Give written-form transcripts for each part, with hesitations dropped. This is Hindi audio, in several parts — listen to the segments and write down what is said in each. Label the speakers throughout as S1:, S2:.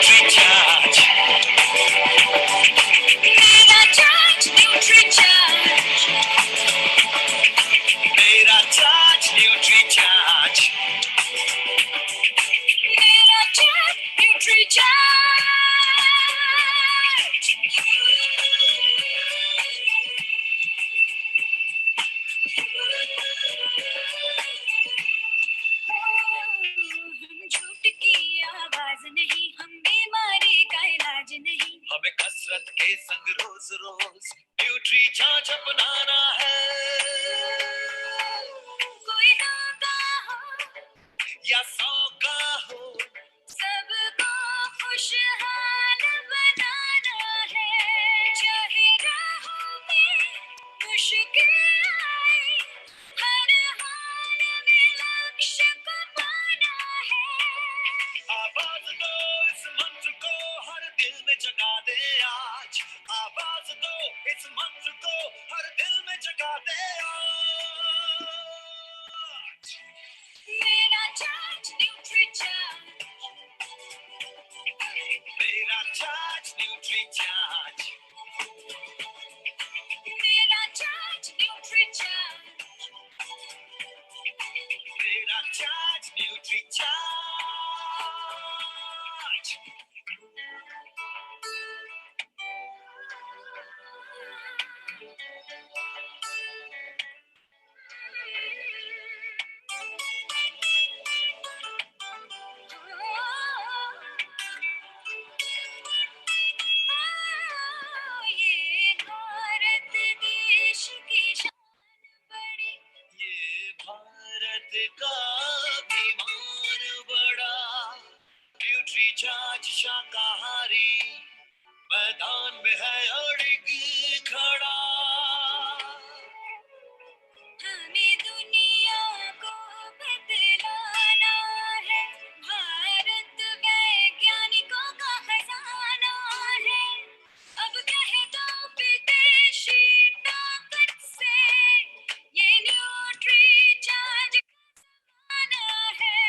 S1: NutriCharge. मेरा चार्ज NutriCharge. मेरा चार्ज NutriCharge. मेरा चार्ज NutriCharge. झूठ की आवाज नहीं, हम बीमारी का इलाज नहीं, हमें कसरत के संग रोज रोज NutriCharge अपनाना है। कोई 2 का हो या 100 का हो, सबको खुशहाल बनाना है। चाहे राहों में मुश्किल आए, हर हाल में लक्ष्य को पाना है। आवाज दो इस मंत्र को, हर दिल में जगा दे आज। आवाज दो इस मंत्र को, हर दिल में जगा दे आज। मेरा चार्ज NutriCharge. मेरा चार्ज NutriCharge. मेरा चार्ज NutriCharge. मेरा चार्ज NutriCharge. ये भारत देश की शान बड़ी, ये भारत का अभिमान बड़ा। NutriCharge शाकाहारी मैदान में है अड़िग खड़ा। हमें दुनिया को बदलाना है, भारत वैज्ञानिकों का खजाना है। अब कहे तो विदेशी ताकत से, ये NutriCharge आना है।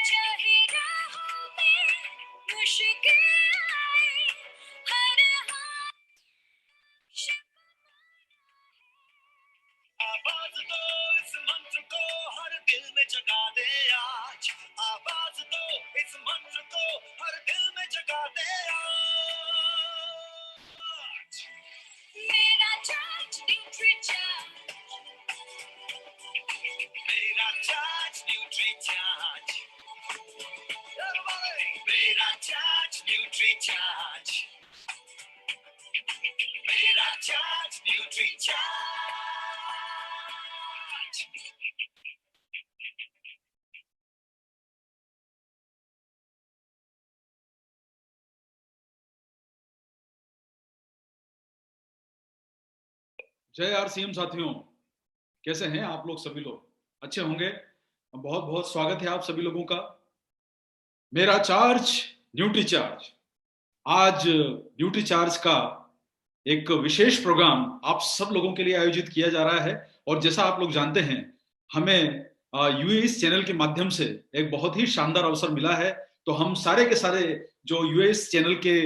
S1: चाहे राहों में मुश्किल आए, हर हाल आवाज दो इस मंत्र को, हर दिल में जगा दे आज। आवाज दो इस मंत्र को, हर दिल में जगा दे आज। मेरा चार्ज NutriCharge. मेरा चार्ज NutriCharge. मेरा चार्ज NutriCharge. मेरा चार्ज NutriCharge.
S2: जय RCM साथियों, कैसे हैं आप लोग? सभी लोग अच्छे होंगे। बहुत बहुत स्वागत है आप सभी लोगों का। मेरा चार्ज NutriCharge. आज NutriCharge का एक विशेष प्रोग्राम आप सब लोगों के लिए आयोजित किया जा रहा है। और जैसा आप लोग जानते हैं, हमें यूएस चैनल के माध्यम से एक बहुत ही शानदार अवसर मिला है। तो हम सारे के सारे जो यूएस चैनल के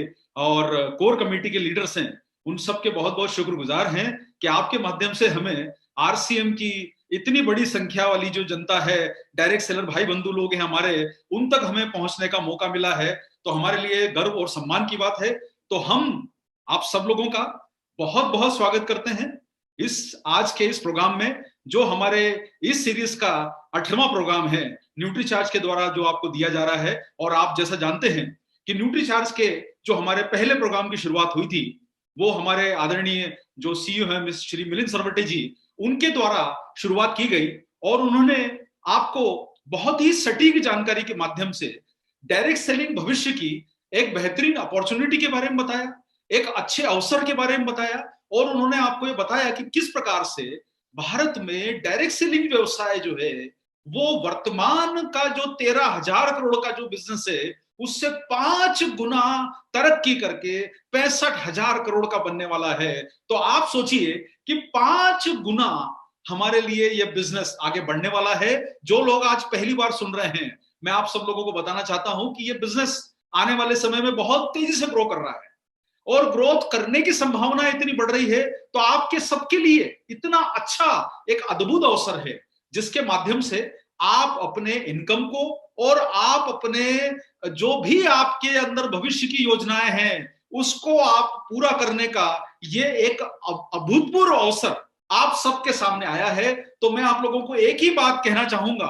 S2: और कोर कमेटी के लीडर्स हैं, उन सब के बहुत बहुत शुक्रगुजार हैं कि आपके माध्यम से हमें RCM की इतनी बड़ी संख्या वाली जो जनता है, डायरेक्ट सेलर भाई बंधु लोग हैं हमारे, उन तक हमें पहुंचने का मौका मिला है। तो हमारे लिए गर्व और सम्मान की बात है। तो हम आप सब लोगों का बहुत बहुत स्वागत करते हैं इस आज के इस प्रोग्राम में, जो हमारे इस सीरीज का 8वां प्रोग्राम है, NutriCharge के द्वारा जो आपको दिया जा रहा है। और आप जैसा जानते हैं कि NutriCharge के जो हमारे पहले प्रोग्राम की शुरुआत हुई थी, वो हमारे आदरणीय जो CEO हैं श्री मिलिंद सरवटे जी, उनके द्वारा शुरुआत की गई। और उन्होंने आपको बहुत ही सटीक जानकारी के माध्यम से डायरेक्ट सेलिंग भविष्य की एक बेहतरीन अपॉर्चुनिटी के बारे में बताया, एक अच्छे अवसर के बारे में बताया। और उन्होंने आपको ये बताया कि किस प्रकार से भारत में डायरेक्ट सेलिंग व्यवसाय जो है, वो वर्तमान का जो 13,000 करोड़ का जो बिजनेस है, उससे 5 गुना तरक्की करके 65,000 करोड़ का बनने वाला है। तो आप सोचिए कि 5 गुना हमारे लिए यह बिजनेस आगे बढ़ने वाला है। जो लोग आज पहली बार सुन रहे हैं, मैं आप सब लोगों को बताना चाहता हूं कि यह बिजनेस आने वाले समय में बहुत तेजी से ग्रो कर रहा है और ग्रोथ करने की संभावना इतनी बढ़ रही है, तो आपके सबके लिए इतना अच्छा एक अद्भुत अवसर है जिसके माध्यम से आप अपने इनकम को और आप अपने जो भी आपके अंदर भविष्य की योजनाएं हैं उसको आप पूरा करने का ये एक अभूतपूर्व अवसर आप सबके सामने आया है। तो मैं आप लोगों को एक ही बात कहना चाहूंगा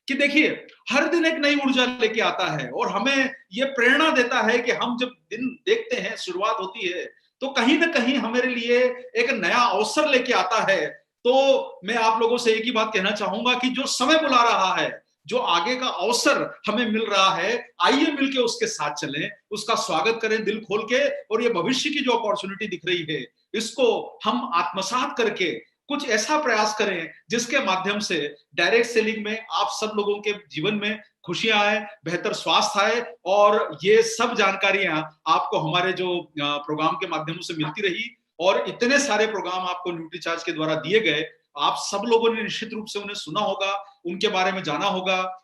S2: कि देखिए, हर दिन एक नई ऊर्जा लेके आता है और हमें ये प्रेरणा देता है कि हम जब दिन देखते हैं, शुरुआत होती है, तो कहीं ना कहीं हमारे लिए एक नया अवसर लेके आता है। तो मैं आप लोगों से एक ही बात कहना चाहूंगा कि जो समय बुला रहा है, जो आगे का अवसर हमें मिल रहा है, आइए मिलके उसके साथ चलें, उसका स्वागत करें दिल खोल के, और ये भविष्य की जो अपॉर्चुनिटी दिख रही है इसको हम आत्मसात करके कुछ ऐसा प्रयास करें जिसके माध्यम से डायरेक्ट सेलिंग में आप सब लोगों के जीवन में खुशियां आए, बेहतर स्वास्थ्य आए। और ये सब जानकारियां आपको हमारे जो प्रोग्राम के माध्यम से मिलती रही, और इतने सारे प्रोग्राम आपको न्यूट्रीचार्ज के द्वारा दिए गए, आप सब लोगों ने निश्चित रूप से उन्हें सुना होगा, उनके बारे में जाना होगा।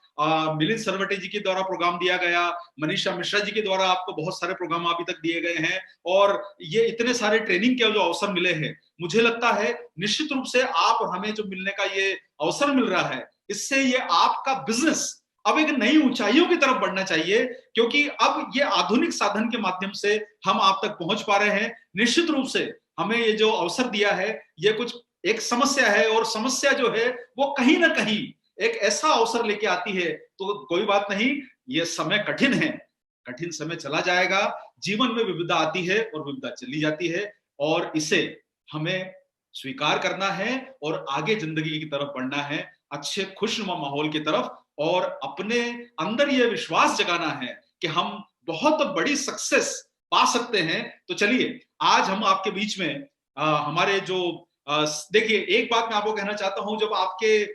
S2: मिलिंद सरवटे जी के द्वारा प्रोग्राम दिया गया, मनीषा मिश्रा जी के द्वारा आपको बहुत सारे प्रोग्राम अभी तक दिए गए हैं, और ये इतने सारे ट्रेनिंग के जो अवसर मिले हैं, मुझे लगता है निश्चित रूप से आप हमें जो मिलने का ये अवसर मिल रहा है, इससे ये आपका बिजनेस अब एक नई ऊंचाइयों की तरफ बढ़ना चाहिए, क्योंकि अब ये आधुनिक साधन के माध्यम से हम आप तक पहुंच पा रहे हैं। निश्चित रूप से हमें ये जो अवसर दिया है, ये कुछ एक समस्या है, और समस्या जो है वो कहीं ना कहीं एक ऐसा अवसर लेके आती है। तो कोई बात नहीं, ये समय कठिन है, कठिन समय चला जाएगा, जीवन में विविधता आती है और विविधता चली जाती है, और इसे हमें स्वीकार करना है और आगे जिंदगी की तरफ बढ़ना है, अच्छे खुशनुमा माहौल की तरफ, और अपने अंदर यह विश्वास जगाना है कि हम बहुत बड़ी सक्सेस पा सकते हैं। तो चलिए, आज हम आपके बीच में हमारे जो देखिए, एक बात मैं आपको कहना चाहता हूं, जब आपके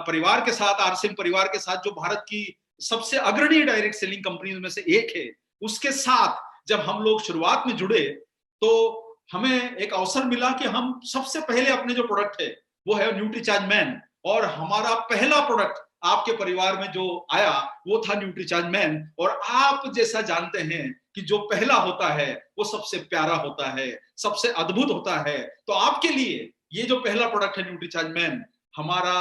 S2: परिवार के साथ, आरसीएम परिवार के साथ, जो भारत की सबसे अग्रणी डायरेक्ट सेलिंग कंपनी में से एक है, उसके साथ जब हम लोग शुरुआत में जुड़े, तो हमें एक अवसर मिला कि हम सबसे पहले अपने जो प्रोडक्ट है वो है न्यूट्रीचार्ज मैन, और हमारा पहला प्रोडक्ट आपके परिवार में जो आया वो था न्यूट्रीचार्ज मैन। और आप जैसा जानते हैं कि जो पहला होता है वो सबसे प्यारा होता है, सबसे अद्भुत होता है। तो आपके लिए ये जो पहला प्रोडक्ट है न्यूट्रीचार्ज मैन, हमारा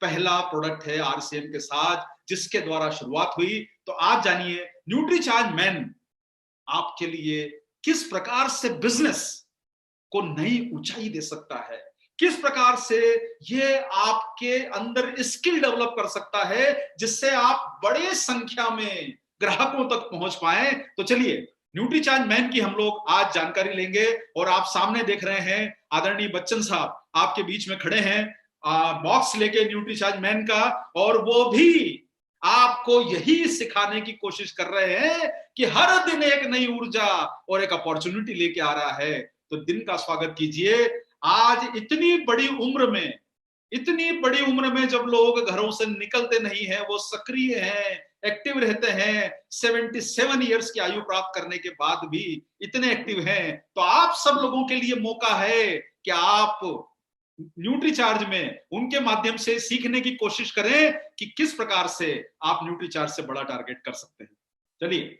S2: पहला प्रोडक्ट है आरसीएम के साथ, जिसके द्वारा शुरुआत हुई। तो आज जानिए न्यूट्रीचार्ज मैन आपके लिए किस प्रकार से बिजनेस को नई ऊंचाई दे सकता है, किस प्रकार से ये आपके अंदर स्किल डेवलप कर सकता है जिससे आप बड़े संख्या में ग्राहकों तक पहुंच पाए। तो चलिए, न्यूट्रीचार्ज मैन की हम लोग आज जानकारी लेंगे, और आप सामने देख रहे हैं आदरणीय बच्चन साहब आपके बीच में खड़े हैं बॉक्स लेके न्यूट्रीचार्ज मैन का, और वो भी आपको यही सिखाने की कोशिश कर रहे हैं कि हर दिन एक नई ऊर्जा और एक अपॉर्चुनिटी लेके आ रहा है। तो दिन का स्वागत कीजिए। आज इतनी बड़ी उम्र में जब लोग घरों से निकलते नहीं है, वो सक्रिय हैं, एक्टिव रहते हैं, 77 इयर्स की आयु प्राप्त करने के बाद भी इतने एक्टिव हैं, तो आप सब लोगों के लिए मौका है कि आप न्यूट्रीचार्ज में उनके माध्यम से सीखने की कोशिश करें कि किस प्रकार से आप न्यूट्रीचार्ज से बड़ा टारगेट कर सकते हैं। चलिए,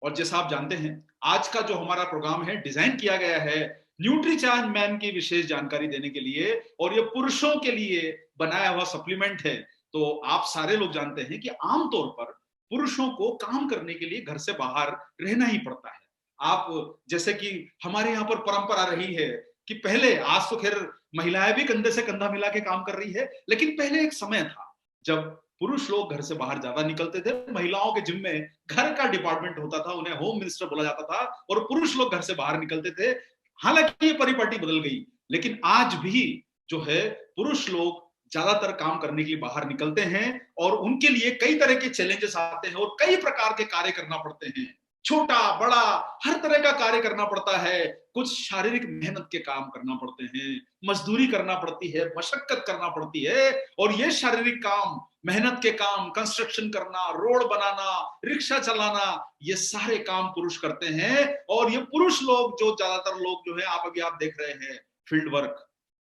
S2: और जैसा आप जानते हैं, आज का जो हमारा प्रोग्राम है डिजाइन किया गया है न्यूट्रीचार्ज मैन की विशेष जानकारी देने के लिए, और ये पुरुषों के लिए बनाया हुआ सप्लीमेंट है। तो आप सारे लोग जानते हैं कि आमतौर पर पुरुषों को काम करने के लिए घर से बाहर रहना ही पड़ता है। आप जैसे कि हमारे यहाँ पर परंपरा रही है कि पहले, आज तो खैर महिलाएं भी कंधे से कंधा मिला के काम कर रही है, लेकिन पहले एक समय था जब पुरुष लोग घर से बाहर ज्यादा निकलते थे, महिलाओं के जिम्मे घर का डिपार्टमेंट होता था, उन्हें होम मिनिस्टर बोला जाता था, और पुरुष लोग घर से बाहर निकलते थे। हालांकि ये परिपाटी बदल गई, लेकिन आज भी जो है पुरुष लोग ज्यादातर काम करने के लिए बाहर निकलते हैं, और उनके लिए कई तरह के चैलेंजेस आते हैं और कई प्रकार के कार्य करना पड़ते हैं, छोटा बड़ा हर तरह का कार्य करना पड़ता है। कुछ शारीरिक मेहनत के काम करना पड़ते हैं, मजदूरी करना पड़ती है, मशक्कत करना पड़ती है, और ये शारीरिक काम, मेहनत के काम, कंस्ट्रक्शन करना, रोड बनाना, रिक्शा चलाना, ये सारे काम पुरुष करते हैं। और ये पुरुष लोग, जो ज्यादातर लोग जो है, आप अभी आप देख रहे हैं फील्ड वर्क,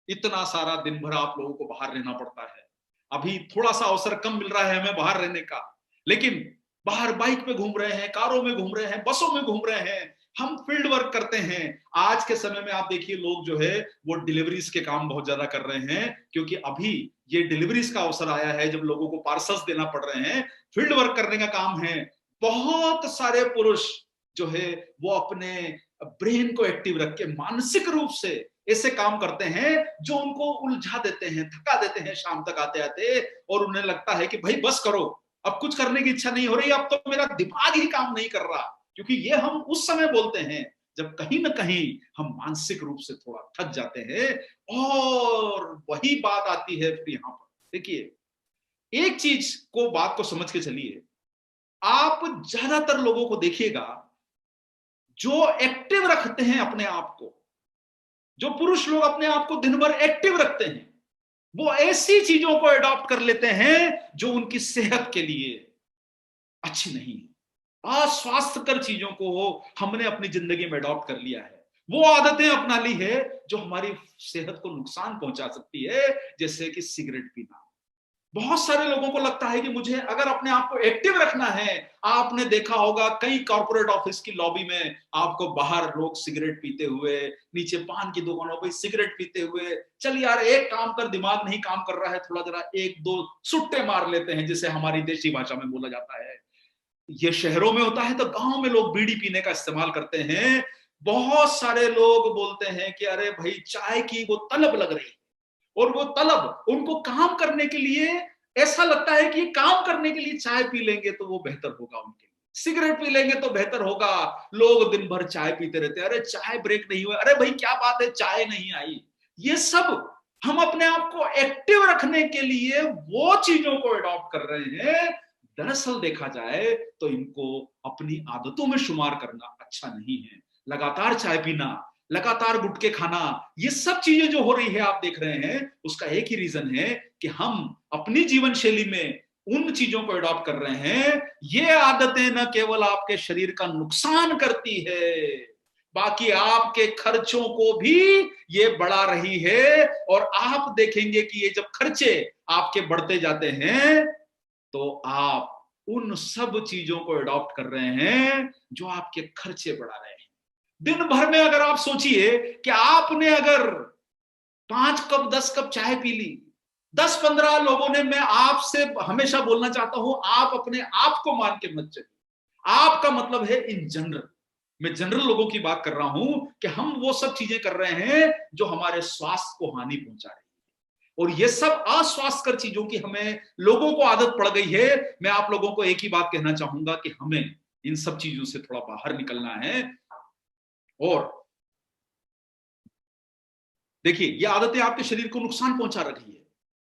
S2: इतना सारा दिन भर आप लोगों को बाहर रहना पड़ता है। अभी थोड़ा सा अवसर कम मिल रहा है हमें बाहर रहने का, लेकिन बाहर बाइक पे घूम रहे हैं, कारों में घूम रहे हैं, बसों में घूम रहे हैं, हम फील्ड वर्क करते हैं। आज के समय में आप देखिए लोग जो है वो डिलीवरीज के काम बहुत ज्यादा कर रहे हैं, क्योंकि अभी ये डिलीवरीज का अवसर आया है जब लोगों को पार्सल्स देना पड़ रहे हैं, फील्ड वर्क करने का काम है। बहुत सारे पुरुष जो है वो अपने ब्रेन को एक्टिव रख के मानसिक रूप से ऐसे काम करते हैं जो उनको उलझा देते हैं, थका देते हैं शाम तक आते आते, और उन्हें लगता है कि भाई बस करो, अब कुछ करने की इच्छा नहीं हो रही, अब तो मेरा दिमाग ही काम नहीं कर रहा। क्योंकि ये हम उस समय बोलते हैं जब कहीं ना कहीं हम मानसिक रूप से थोड़ा थक जाते हैं। और वही बात आती है फिर यहां पर, देखिए एक चीज को, बात को समझ के चलिए, आप ज्यादातर लोगों को देखिएगा जो एक्टिव रखते हैं अपने आप को, जो पुरुष लोग अपने आप को दिन भर एक्टिव रखते हैं, वो ऐसी चीजों को अडॉप्ट कर लेते हैं जो उनकी सेहत के लिए अच्छी नहीं है। अस्वास्थ्यकर चीजों को हमने अपनी जिंदगी में अडॉप्ट कर लिया है, वो आदतें अपना ली है जो हमारी सेहत को नुकसान पहुंचा सकती है, जैसे कि सिगरेट पीना। बहुत सारे लोगों को लगता है कि मुझे अगर अपने आप को एक्टिव रखना है, आपने देखा होगा कई कॉर्पोरेट ऑफिस की लॉबी में आपको बाहर लोग सिगरेट पीते हुए, नीचे पान की दुकानों पर सिगरेट पीते हुए, चल यार एक काम कर, दिमाग नहीं काम कर रहा है, थोड़ा जरा एक दो सुट्टे मार लेते हैं, जिसे हमारी देशी भाषा में बोला जाता है। ये शहरों में होता है, तो गांव में लोग बीड़ी पीने का इस्तेमाल करते हैं। बहुत सारे लोग बोलते हैं कि अरे भाई चाय की वो तलब लग रही, और वो तलब उनको काम करने के लिए, ऐसा लगता है कि काम करने के लिए चाय पी लेंगे तो वो बेहतर होगा उनके लिए, सिगरेट पी लेंगे तो बेहतर होगा। लोग दिन भर चाय पीते रहते हैं, अरे चाय ब्रेक नहीं हुआ, अरे भाई क्या बात है चाय नहीं आई। ये सब हम अपने आप को एक्टिव रखने के लिए वो चीजों को अडॉप्ट कर रहे हैं। दरअसल देखा जाए तो इनको अपनी आदतों में शुमार करना अच्छा नहीं है। लगातार चाय पीना, लगातार गुटखे खाना, ये सब चीजें जो हो रही है आप देख रहे हैं, उसका एक ही रीजन है कि हम अपनी जीवन शैली में उन चीजों को अडॉप्ट कर रहे हैं। ये आदतें न केवल आपके शरीर का नुकसान करती है, बाकी आपके खर्चों को भी ये बढ़ा रही है। और आप देखेंगे कि ये जब खर्चे आपके बढ़ते जाते हैं तो आप उन सब चीजों को अडॉप्ट कर रहे हैं जो आपके खर्चे बढ़ा रहे हैं। दिन भर में अगर आप सोचिए कि आपने अगर 5 कप 10 कप चाय पी ली, 10-15 लोगों ने, मैं आपसे हमेशा बोलना चाहता हूं, आप अपने आप को मान के मत चलिए। आपका मतलब है इन जनरल, मैं जनरल लोगों की बात कर रहा हूं कि हम वो सब चीजें कर रहे हैं जो हमारे स्वास्थ्य को हानि पहुंचा रही है। और ये सब अस्वास्थ्यकर चीजों की हमें लोगों को आदत पड़ गई है। मैं आप लोगों को एक ही बात कहना चाहूंगा कि हमें इन सब चीजों से थोड़ा बाहर निकलना है। और देखिए ये आदतें आपके शरीर को नुकसान पहुंचा रही है,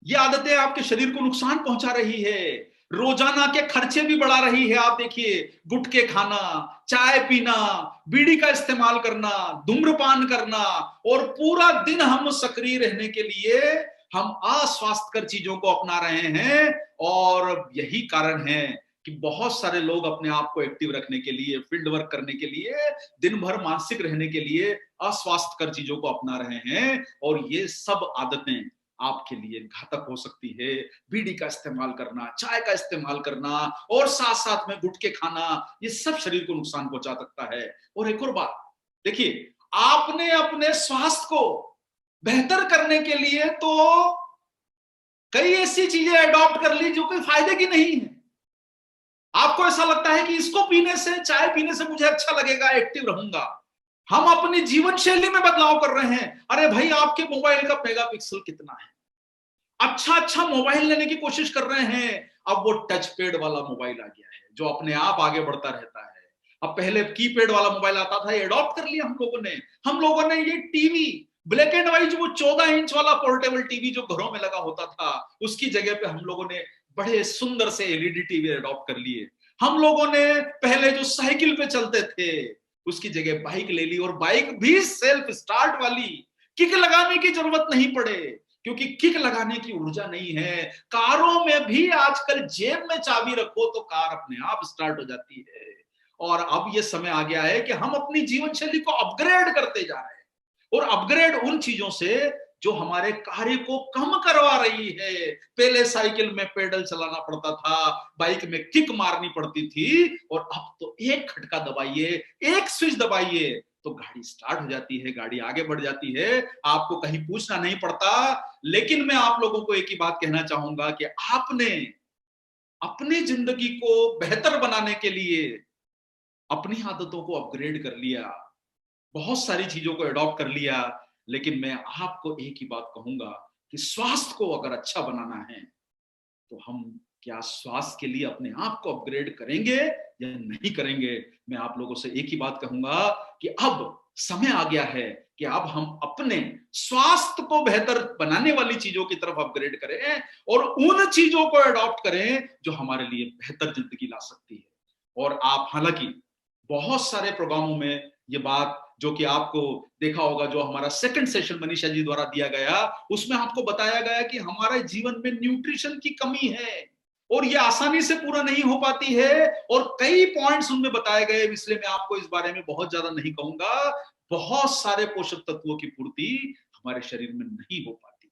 S2: ये आदतें आपके शरीर को नुकसान पहुंचा रही है, रोजाना के खर्चे भी बढ़ा रही है। आप देखिए गुटखे खाना, चाय पीना, बीड़ी का इस्तेमाल करना, धूम्रपान करना, और पूरा दिन हम सक्रिय रहने के लिए हम अस्वास्थ्यकर चीजों को अपना रहे हैं। और यही कारण है कि बहुत सारे लोग अपने आप को एक्टिव रखने के लिए, फील्ड वर्क करने के लिए, दिन भर मानसिक रहने के लिए अस्वास्थ्यकर चीजों को अपना रहे हैं। और ये सब आदतें आपके लिए घातक हो सकती है। बीड़ी का इस्तेमाल करना, चाय का इस्तेमाल करना, और साथ साथ में गुटखे खाना, ये सब शरीर को नुकसान पहुंचा सकता है। और एक और बात देखिए, आपने अपने स्वास्थ्य को बेहतर करने के लिए तो कई ऐसी चीजें अडॉप्ट कर ली जो कोई फायदे की नहीं है। आपको ऐसा लगता है कि इसको पीने से, चाय पीने से मुझे अच्छा लगेगा, एक्टिव रहूंगा। हम अपनी जीवन शैली में बदलाव कर रहे हैं। अरे भाई आपके मोबाइल का मेगापिक्सल कितना है, अच्छा अच्छा मोबाइल लेने की कोशिश कर रहे हैं। अब वो टच पैड वाला मोबाइल आ गया है जो अपने आप आगे बढ़ता रहता है। अब पहले कीपैड वाला मोबाइल आता था, ये अडॉप्ट कर लिया हम लोगों ने ये टीवी ब्लैक एंड व्हाइट, वो 14 इंच वाला पोर्टेबल टीवी जो घरों में लगा होता था, उसकी जगह पे हम लोगों ने बड़े सुंदर से एलईडी टीवी अडॉप्ट कर लिए। हम लोगों ने पहले जो साइकिल पे चलते थे उसकी जगह बाइक ले ली, और बाइक भी सेल्फ स्टार्ट वाली, किक लगाने की जरूरत नहीं पड़े, क्योंकि किक लगाने की ऊर्जा नहीं है। कारों में भी आजकल जेब में चाबी रखो तो कार अपने आप स्टार्ट हो जाती है। और अब ये समय आ गया है कि हम अपनी जीवन शैली को अपग्रेड करते जा रहे हैं, और अपग्रेड उन चीजों से जो हमारे कार्य को कम करवा रही है। पहले साइकिल में पेडल चलाना पड़ता था, बाइक में किक मारनी पड़ती थी, और अब तो एक खटका दबाइए, एक स्विच दबाइए तो गाड़ी स्टार्ट हो जाती है, गाड़ी आगे बढ़ जाती है, आपको कहीं पूछना नहीं पड़ता। लेकिन मैं आप लोगों को एक ही बात कहना चाहूंगा कि आपने अपनी जिंदगी को बेहतर बनाने के लिए अपनी आदतों को अपग्रेड कर लिया, बहुत सारी चीजों को अडॉप्ट कर लिया, लेकिन मैं आपको एक ही बात कहूंगा कि स्वास्थ्य को अगर अच्छा बनाना है तो हम क्या स्वास्थ्य के लिए अपने आप को अपग्रेड करेंगे या नहीं करेंगे। मैं आप लोगों से एक ही बात कहूंगा कि अब समय आ गया है कि अब हम अपने स्वास्थ्य को बेहतर बनाने वाली चीजों की तरफ अपग्रेड करें और उन चीजों को अडॉप्ट करें जो हमारे लिए बेहतर जिंदगी ला सकती है। और आप हालांकि बहुत सारे प्रोग्रामों में ये बात, जो कि आपको देखा होगा, जो हमारा सेकंड सेशन मनीषा जी द्वारा दिया गया, उसमें आपको बताया गया कि हमारे जीवन में न्यूट्रिशन की कमी है और ये आसानी से पूरा नहीं हो पाती है, और कई पॉइंट्स उनमें बताए गए, इसलिए मैं आपको इस बारे में बहुत ज्यादा नहीं कहूंगा। बहुत सारे पोषक तत्वों की पूर्ति हमारे शरीर में नहीं हो पाती।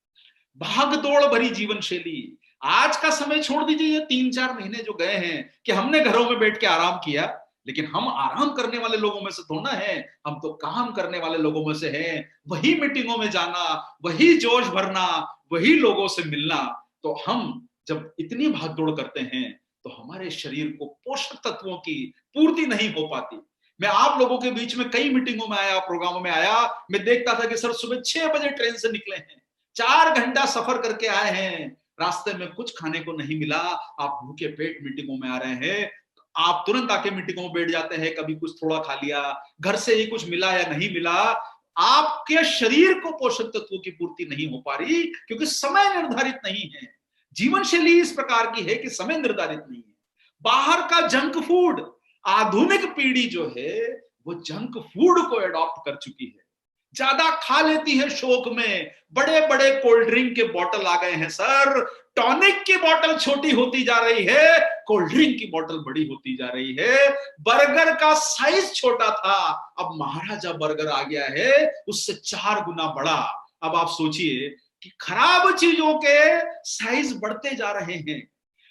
S2: भाग दौड़ भरी जीवन शैली, आज का समय छोड़ दीजिए, ये 3-4 महीने जो गए हैं कि हमने घरों में बैठ के आराम किया, लेकिन हम आराम करने वाले लोगों में से थोड़ा है, हम तो काम करने वाले लोगों में से हैं। वही मीटिंगों में जाना, वही जोश भरना, वही लोगों से मिलना। तो हम जब इतनी भागदौड़ करते हैं तो हमारे शरीर को पोषक तत्वों की पूर्ति नहीं हो पाती। मैं आप लोगों के बीच में कई मीटिंगों में आया, प्रोग्रामों में आया, मैं देखता था कि सर सुबह 6 बजे ट्रेन से निकले हैं, 4 घंटा सफर करके आए हैं, रास्ते में कुछ खाने को नहीं मिला, आप भूखे पेट मीटिंगों में आ रहे हैं, आप तुरंत आके मीटिंगों में बैठ जाते हैं, कभी कुछ थोड़ा खा लिया, घर से ही कुछ मिला या नहीं मिला, आपके शरीर को पोषक तत्वों की पूर्ति नहीं हो पा रही, क्योंकि समय निर्धारित नहीं है। जीवन शैली इस प्रकार की है कि समय निर्धारित नहीं है। बाहर का जंक फूड, आधुनिक पीढ़ी जो है वो जंक फूड को अडॉप्ट कर चुकी है, ज्यादा खा लेती है शौक में। बड़े बड़े कोल्ड ड्रिंक के बोतल आ गए हैं सर, टॉनिक की बोतल छोटी होती जा रही है, कोल्ड ड्रिंक की बोतल बड़ी होती जा रही है। बर्गर का साइज छोटा था, अब महाराजा बर्गर आ गया है, उससे 4 गुना बड़ा। अब आप सोचिए कि खराब चीजों के साइज बढ़ते जा रहे हैं।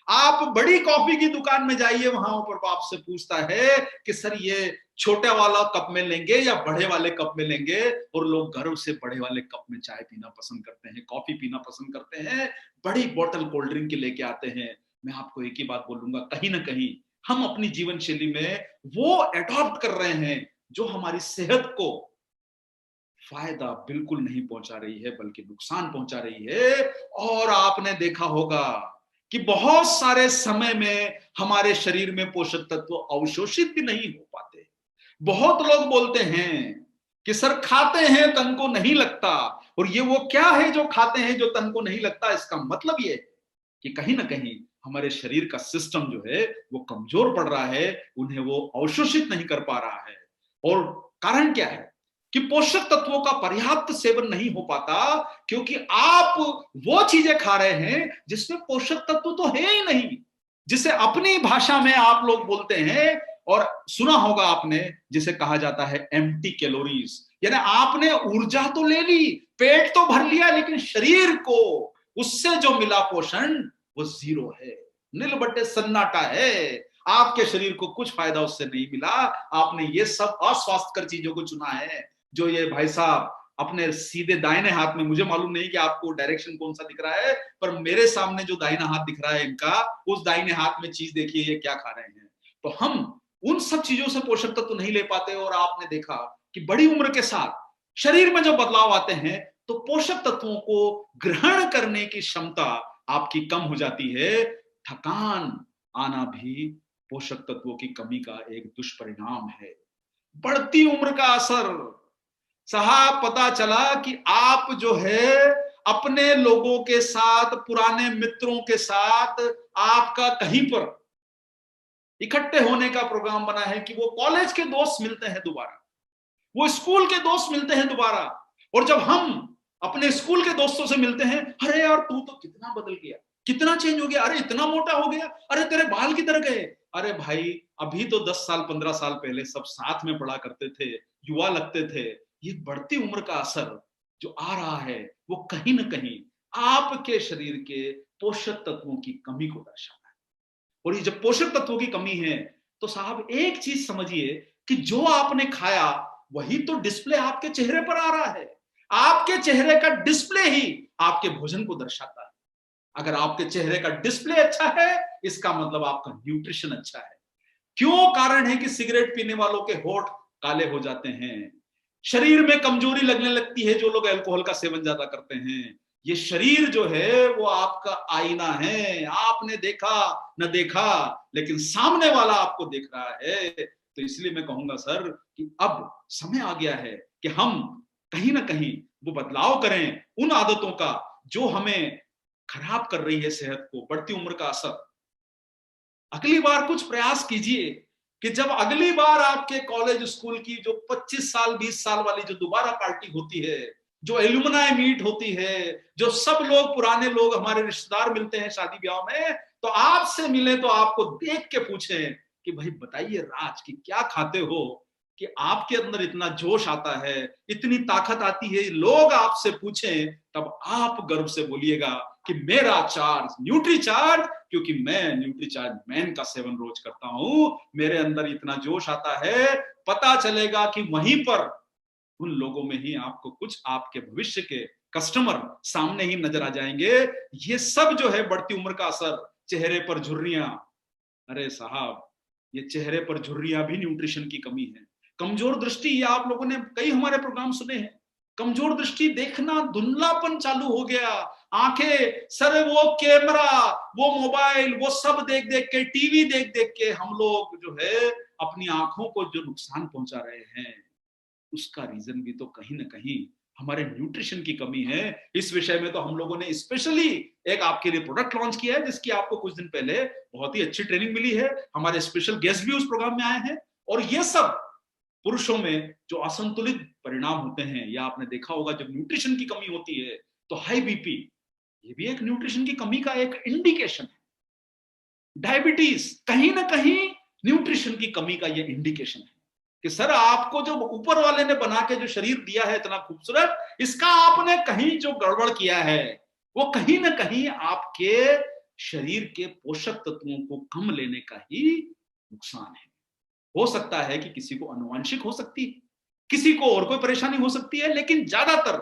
S2: आप बड़ी कॉफी की दुकान में जाइए, वहां पर आपसे पूछता है कि सर ये छोटे वाला कप में लेंगे या बड़े वाले कप में लेंगे, और लोग गर्व से बड़े वाले कप में चाय पीना पसंद करते हैं, कॉफी पीना पसंद करते हैं, बड़ी बोतल कोल्ड ड्रिंक की लेके आते हैं। मैं आपको एक ही बात बोलूंगा, कहीं ना कहीं हम अपनी जीवन शैली में वो एडॉप्ट कर रहे हैं जो हमारी सेहत को फायदा बिल्कुल नहीं पहुंचा रही है, बल्कि नुकसान पहुंचा रही है। और आपने देखा होगा कि बहुत सारे समय में हमारे शरीर में पोषक तत्व अवशोषित भी नहीं हो पाते। बहुत लोग बोलते हैं कि सर खाते हैं तन को नहीं लगता, और ये वो क्या है जो खाते हैं जो तन को नहीं लगता? इसका मतलब ये है कि कहीं ना कहीं हमारे शरीर का सिस्टम जो है वो कमजोर पड़ रहा है, उन्हें वो अवशोषित नहीं कर पा रहा है। और कारण क्या है कि पोषक तत्वों का पर्याप्त सेवन नहीं हो पाता, क्योंकि आप वो चीजें खा रहे हैं जिसमें पोषक तत्व तो है ही नहीं, जिसे अपनी भाषा में आप लोग बोलते हैं, और सुना होगा आपने, जिसे कहा जाता है एम्प्टी कैलोरीज। यानी आपने ऊर्जा तो ले ली, पेट तो भर लिया, लेकिन शरीर को उससे जो मिला पोषण वो जीरो है, नील बट्टे सन्नाटा है। आपके शरीर को कुछ फायदा उससे नहीं मिला। आपने ये सब अस्वास्थ्यकर चीजों को चुना है, जो ये भाई साहब अपने सीधे दाहिने हाथ में, मुझे मालूम नहीं कि आपको डायरेक्शन कौन सा दिख रहा है, पर मेरे सामने जो दाहिना हाथ दिख रहा है इनका, उस दाहिने हाथ में चीज देखिए ये क्या खा रहे हैं। तो हम उन सब चीजों से पोषक तत्व नहीं ले पाते, और आपने देखा कि बड़ी उम्र के साथ शरीर में जो बदलाव आते हैं तो पोषक तत्वों को ग्रहण करने की क्षमता आपकी कम हो जाती है। थकान आना भी पोषक तत्वों की कमी का एक दुष्परिणाम है। बढ़ती उम्र का असर, साहब पता चला कि आप जो है अपने लोगों के साथ, पुराने मित्रों के साथ आपका कहीं पर इकट्ठे होने का प्रोग्राम बना है कि वो कॉलेज के दोस्त मिलते हैं दोबारा, वो स्कूल के दोस्त मिलते हैं दोबारा, और जब हम अपने स्कूल के दोस्तों से मिलते हैं, अरे यार तू तो कितना बदल गया, कितना चेंज हो गया, अरे इतना मोटा हो गया, अरे तेरे बाल किधर गए। अरे भाई अभी तो 10 साल 15 साल पहले सब साथ में पढ़ा करते थे, युवा लगते थे। ये बढ़ती उम्र का असर जो आ रहा है वो कहीं ना कहीं आपके शरीर के पोषक तत्वों की कमी को दर्शाता है। और ये जब पोषक तत्वों की कमी है तो साहब एक चीज समझिए कि जो आपने खाया वही तो डिस्प्ले आपके चेहरे पर आ रहा है। आपके चेहरे का डिस्प्ले ही आपके भोजन को दर्शाता है। अगर आपके चेहरे का डिस्प्ले अच्छा है इसका मतलब आपका न्यूट्रिशन अच्छा है। क्यों कारण है कि सिगरेट पीने वालों के होठ काले हो जाते हैं, शरीर में कमजोरी लगने लगती है जो लोग अल्कोहल का सेवन ज्यादा करते हैं। ये शरीर जो है वो आपका आईना है, आपने देखा न देखा लेकिन सामने वाला आपको देख रहा है। तो इसलिए मैं कहूंगा सर कि अब समय आ गया है कि हम कहीं ना कहीं वो बदलाव करें उन आदतों का जो हमें खराब कर रही है सेहत को, बढ़ती उम्र का असर। अगली बार कुछ प्रयास कीजिए कि जब अगली बार आपके कॉलेज स्कूल की जो 25 साल 20 साल वाली जो दोबारा पार्टी होती है, जो एल्यूमनाई मीट होती है, जो सब लोग पुराने लोग हमारे रिश्तेदार मिलते हैं शादी ब्याह में, तो आपसे मिले तो आपको देख के पूछें कि भाई बताइए राज की क्या खाते हो कि आपके अंदर इतना जोश आता है, इतनी ताकत आती है। लोग आपसे पूछें तब आप गर्व से बोलिएगा कि मेरा चार्ज न्यूट्री चार्ज, क्योंकि मैं न्यूट्री चार्ज मैन का सेवन रोज करता हूं, मेरे अंदर इतना जोश आता है। पता चलेगा कि वहीं पर उन लोगों में ही आपको कुछ आपके भविष्य के कस्टमर सामने ही नजर आ जाएंगे। ये सब जो है बढ़ती उम्र का असर, चेहरे पर झुर्रियां, अरे साहब ये चेहरे पर झुर्रियां भी न्यूट्रिशन की कमी है। कमजोर दृष्टि, ये आप लोगों ने कई हमारे प्रोग्राम सुने हैं, कमजोर दृष्टि, देखना धुंधलापन चालू हो गया, आंखें सर, वो कैमरा, वो मोबाइल, वो सब देख देख के, टीवी देख देख के हम लोग जो है अपनी आंखों को जो नुकसान पहुंचा रहे हैं, उसका रीजन भी तो कहीं ना कहीं हमारे न्यूट्रिशन की कमी है। इस विषय में तो हम लोगों ने स्पेशली एक आपके लिए प्रोडक्ट लॉन्च किया है जिसकी आपको कुछ दिन पहले बहुत ही अच्छी ट्रेनिंग मिली है। हमारे स्पेशल गेस्ट भी उस प्रोग्राम में आए हैं। और ये सब पुरुषों में जो असंतुलित परिणाम होते हैं, या आपने देखा होगा जब न्यूट्रिशन की कमी होती है तो हाई बीपी, ये भी एक न्यूट्रिशन की कमी का एक इंडिकेशन है। डायबिटीज कहीं ना कहीं न्यूट्रिशन की कमी का ये इंडिकेशन है कि सर आपको जो ऊपर वाले ने बना के जो शरीर दिया है इतना खूबसूरत, इसका आपने कहीं जो गड़बड़ किया है वो कहीं ना कहीं आपके शरीर के पोषक तत्वों को कम लेने का ही नुकसान है। हो सकता है कि किसी को आनुवंशिक हो सकती है, किसी को और कोई परेशानी हो सकती है, लेकिन ज्यादातर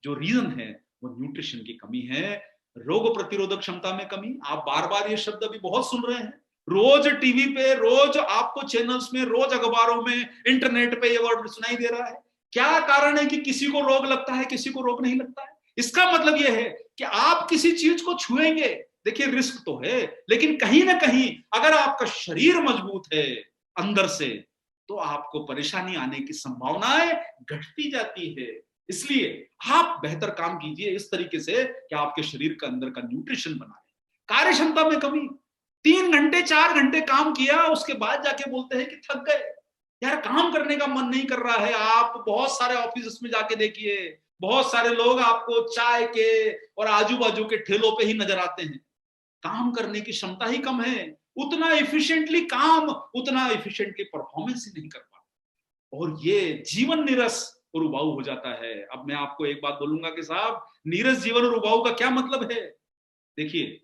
S2: जो रीजन है वो न्यूट्रिशन की कमी है। रोग प्रतिरोधक क्षमता में कमी, आप बार बार ये शब्द अभी बहुत सुन रहे हैं, रोज टीवी पे, रोज आपको चैनल्स में, रोज अखबारों में, इंटरनेट पे ये वर्ड सुनाई दे रहा है। क्या कारण है कि किसी को रोग लगता है, किसी को रोग नहीं लगता है? इसका मतलब यह है कि आप किसी चीज को छुएंगे, देखिए रिस्क तो है, लेकिन कहीं ना कहीं अगर आपका शरीर मजबूत है अंदर से तो आपको परेशानी आने की संभावनाएं घटती जाती है। इसलिए आप बेहतर काम कीजिए इस तरीके से कि आपके शरीर के अंदर का न्यूट्रिशन बना रहे। कार्य क्षमता में कमी, 3 घंटे 4 घंटे काम किया उसके बाद जाके बोलते हैं कि थक गए। यार काम करने का मन नहीं कर रहा है। आप बहुत सारे ऑफिस में जाके देखिए, बहुत सारे लोग आपको चाय के और आजू बाजू के ठेलों पे ही नजर आते हैं। काम करने की क्षमता ही कम है, उतना एफिशिएंटली काम, उतना एफिशिएंटली परफॉर्मेंस ही नहीं कर पाते, और ये जीवन नीरस और उबाऊ हो जाता है। अब मैं आपको एक बात बोलूंगा कि साहब नीरस जीवन और उबाऊ का क्या मतलब है। देखिए,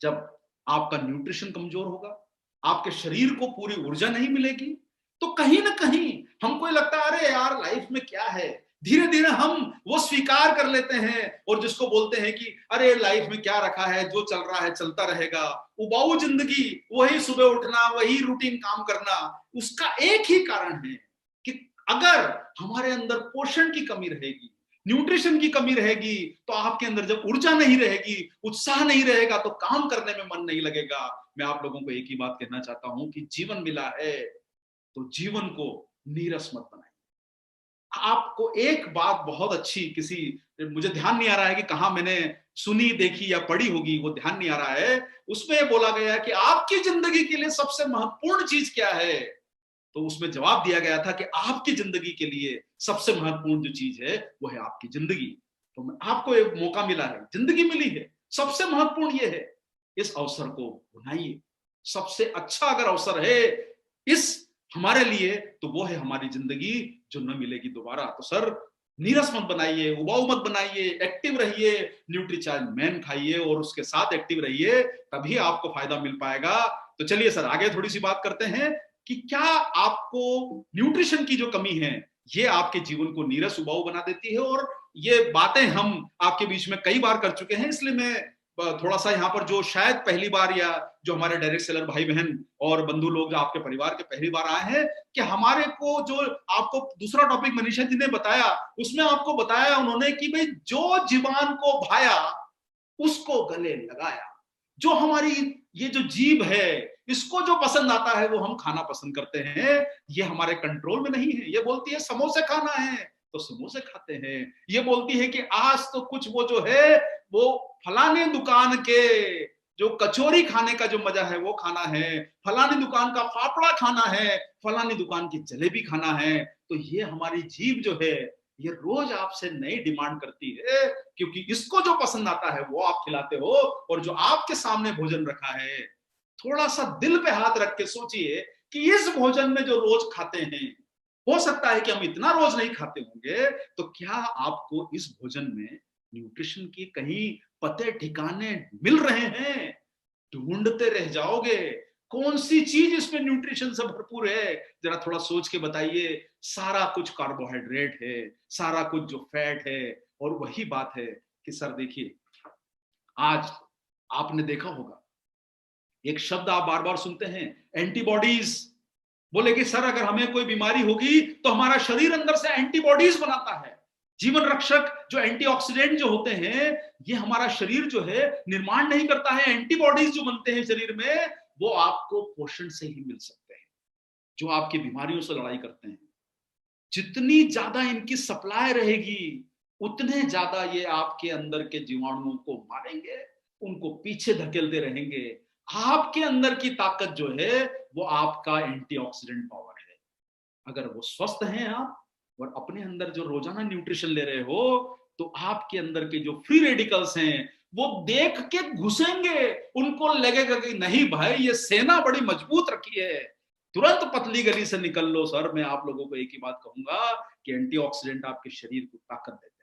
S2: जब आपका न्यूट्रिशन कमजोर होगा, आपके शरीर को पूरी ऊर्जा नहीं मिलेगी, तो कहीं ना कहीं हमको लगता है अरे यार लाइफ में क्या है, धीरे धीरे हम वो स्वीकार कर लेते हैं और जिसको बोलते हैं कि अरे लाइफ में क्या रखा है, जो चल रहा है चलता रहेगा, उबाऊ जिंदगी, वही सुबह उठना, वही रूटीन काम करना। उसका एक ही कारण है कि अगर हमारे अंदर पोषण की कमी रहेगी, न्यूट्रिशन की कमी रहेगी, तो आपके अंदर जब ऊर्जा नहीं रहेगी, उत्साह नहीं रहेगा, तो काम करने में मन नहीं लगेगा। मैं आप लोगों को एक ही बात कहना चाहता हूं कि जीवन मिला है तो जीवन को नीरस मत बनाइए। आपको एक बात बहुत अच्छी, किसी, मुझे ध्यान नहीं आ रहा है कि कहां मैंने सुनी देखी या पढ़ी होगी, वो ध्यान नहीं आ रहा है, उसमें बोला गया है कि आपकी जिंदगी के लिए सबसे महत्वपूर्ण चीज क्या है। तो उसमें जवाब दिया गया था कि आपकी जिंदगी के लिए सबसे महत्वपूर्ण जो चीज है वो है आपकी जिंदगी। तो आपको एक मौका मिला है, जिंदगी मिली है, सबसे महत्वपूर्ण ये है, इस अवसर को बनाइए। सबसे अच्छा अगर अवसर है इस हमारे लिए तो वो है हमारी जिंदगी, जो न मिलेगी दोबारा। तो सर नीरस मत बनाइए, उबाऊ मत बनाइए, एक्टिव रहिए, न्यूट्रीचार्ज मैन खाइए और उसके साथ एक्टिव रहिए, तभी आपको फायदा मिल पाएगा। तो चलिए सर आगे थोड़ी सी बात करते हैं कि क्या आपको न्यूट्रिशन की जो कमी है ये आपके जीवन को नीरस उबाऊ बना देती है। और ये बातें हम आपके बीच में कई बार कर चुके हैं, इसलिए मैं थोड़ा सा यहाँ पर जो शायद पहली बार या जो हमारे डायरेक्ट सेलर भाई बहन और बंधु लोग जो आपके परिवार के पहली बार आए हैं, कि हमारे को जो आपको दूसरा टॉपिक मनीषा जी ने बताया उसमें आपको बताया उन्होंने कि भाई जो जीवान को भाया उसको गले लगाया। जो हमारी ये जो जीभ है इसको जो पसंद आता है वो हम खाना पसंद करते हैं, ये हमारे कंट्रोल में नहीं है। ये बोलती है समोसे खाना है तो समोसे खाते हैं, ये बोलती है कि आज तो कुछ वो जो है वो फलाने दुकान के जो कचौरी खाने का जो मजा है वो खाना है, फलानी दुकान का फाफड़ा खाना है, फलानी दुकान की जलेबी खाना है। तो ये हमारी जीभ जो है ये रोज आपसे नई डिमांड करती है, क्योंकि इसको जो पसंद आता है वो आप खिलाते हो। और जो आपके सामने भोजन रखा है, थोड़ा सा दिल पे हाथ रख के सोचिए कि इस भोजन में जो रोज खाते हैं, हो सकता है कि हम इतना रोज नहीं खाते होंगे, तो क्या आपको इस भोजन में न्यूट्रिशन की कहीं पते ठिकाने मिल रहे हैं? ढूंढते रह जाओगे कौन सी चीज इसमें न्यूट्रिशन से भरपूर है, जरा थोड़ा सोच के बताइए। सारा कुछ कार्बोहाइड्रेट है, सारा कुछ जो फैट है। और वही बात है कि सर देखिए, आज आपने देखा होगा एक शब्द आप बार बार सुनते हैं, एंटीबॉडीज। बोले कि सर अगर हमें कोई बीमारी होगी तो हमारा शरीर अंदर से एंटीबॉडीज बनाता है। जीवन रक्षक जो एंटीऑक्सीडेंट जो होते हैं, ये हमारा शरीर जो है निर्माण नहीं करता है। एंटीबॉडीज जो बनते हैं शरीर में वो आपको पोषण से ही मिल सकते हैं, जो आपकी बीमारियों से लड़ाई करते हैं। जितनी ज्यादा इनकी सप्लाई रहेगी उतने ज्यादा ये आपके अंदर के जीवाणुओं को मारेंगे, उनको पीछे धकेलते रहेंगे। आपके अंदर की ताकत जो है वो आपका एंटीऑक्सीडेंट पावर है। अगर वो स्वस्थ हैं आप और अपने अंदर जो रोजाना न्यूट्रिशन ले रहे हो, तो आपके अंदर के जो फ्री रेडिकल्स हैं वो देख के घुसेंगे। उनको लगेगा कि नहीं भाई ये सेना बड़ी मजबूत रखी है, तुरंत पतली गली से निकल लो। सर मैं आप लोगों को एक ही बात कहूंगा कि एंटीऑक्सीडेंट आपके शरीर को ताकत देते हैं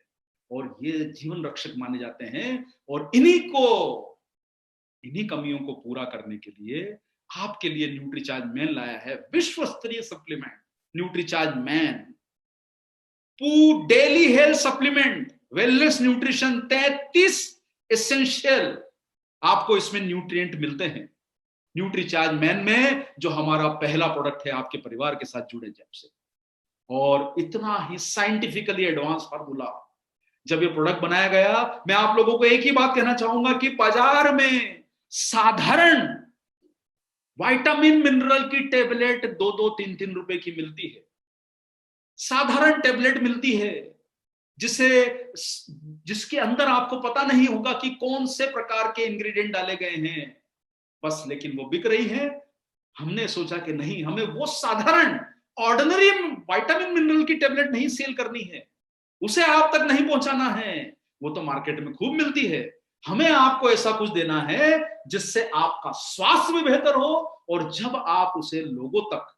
S2: और ये जीवन रक्षक माने जाते हैं। और इन्हीं कमियों को पूरा करने के लिए आपके लिए न्यूट्रीचार्ज मैन लाया है विश्व स्तरीय supplement, Nutricharge man daily health supplement, wellness nutrition 33 essential आपको इसमें न्यूट्रिएंट मिलते हैं न्यूट्रीचार्ज मैन में, जो हमारा पहला प्रोडक्ट है आपके परिवार के साथ जुड़े जब से। और इतना ही साइंटिफिकली एडवांस फार्मूला जब ये प्रोडक्ट बनाया गया, मैं आप लोगों को एक ही बात कहना चाहूंगा कि बाजार में साधारण विटामिन मिनरल की टेबलेट 2-2, 3-3 रुपए की मिलती है। साधारण टेबलेट मिलती है जिसके अंदर आपको पता नहीं होगा कि कौन से प्रकार के इंग्रेडिएंट डाले गए हैं, बस लेकिन वो बिक रही है। हमने सोचा कि नहीं, हमें वो साधारण ऑर्डिनरी विटामिन मिनरल की टेबलेट नहीं सेल करनी है, उसे आप तक नहीं पहुंचाना है, वो तो मार्केट में खूब मिलती है। हमें आपको ऐसा कुछ देना है जिससे आपका स्वास्थ्य भी बेहतर हो, और जब आप उसे लोगों तक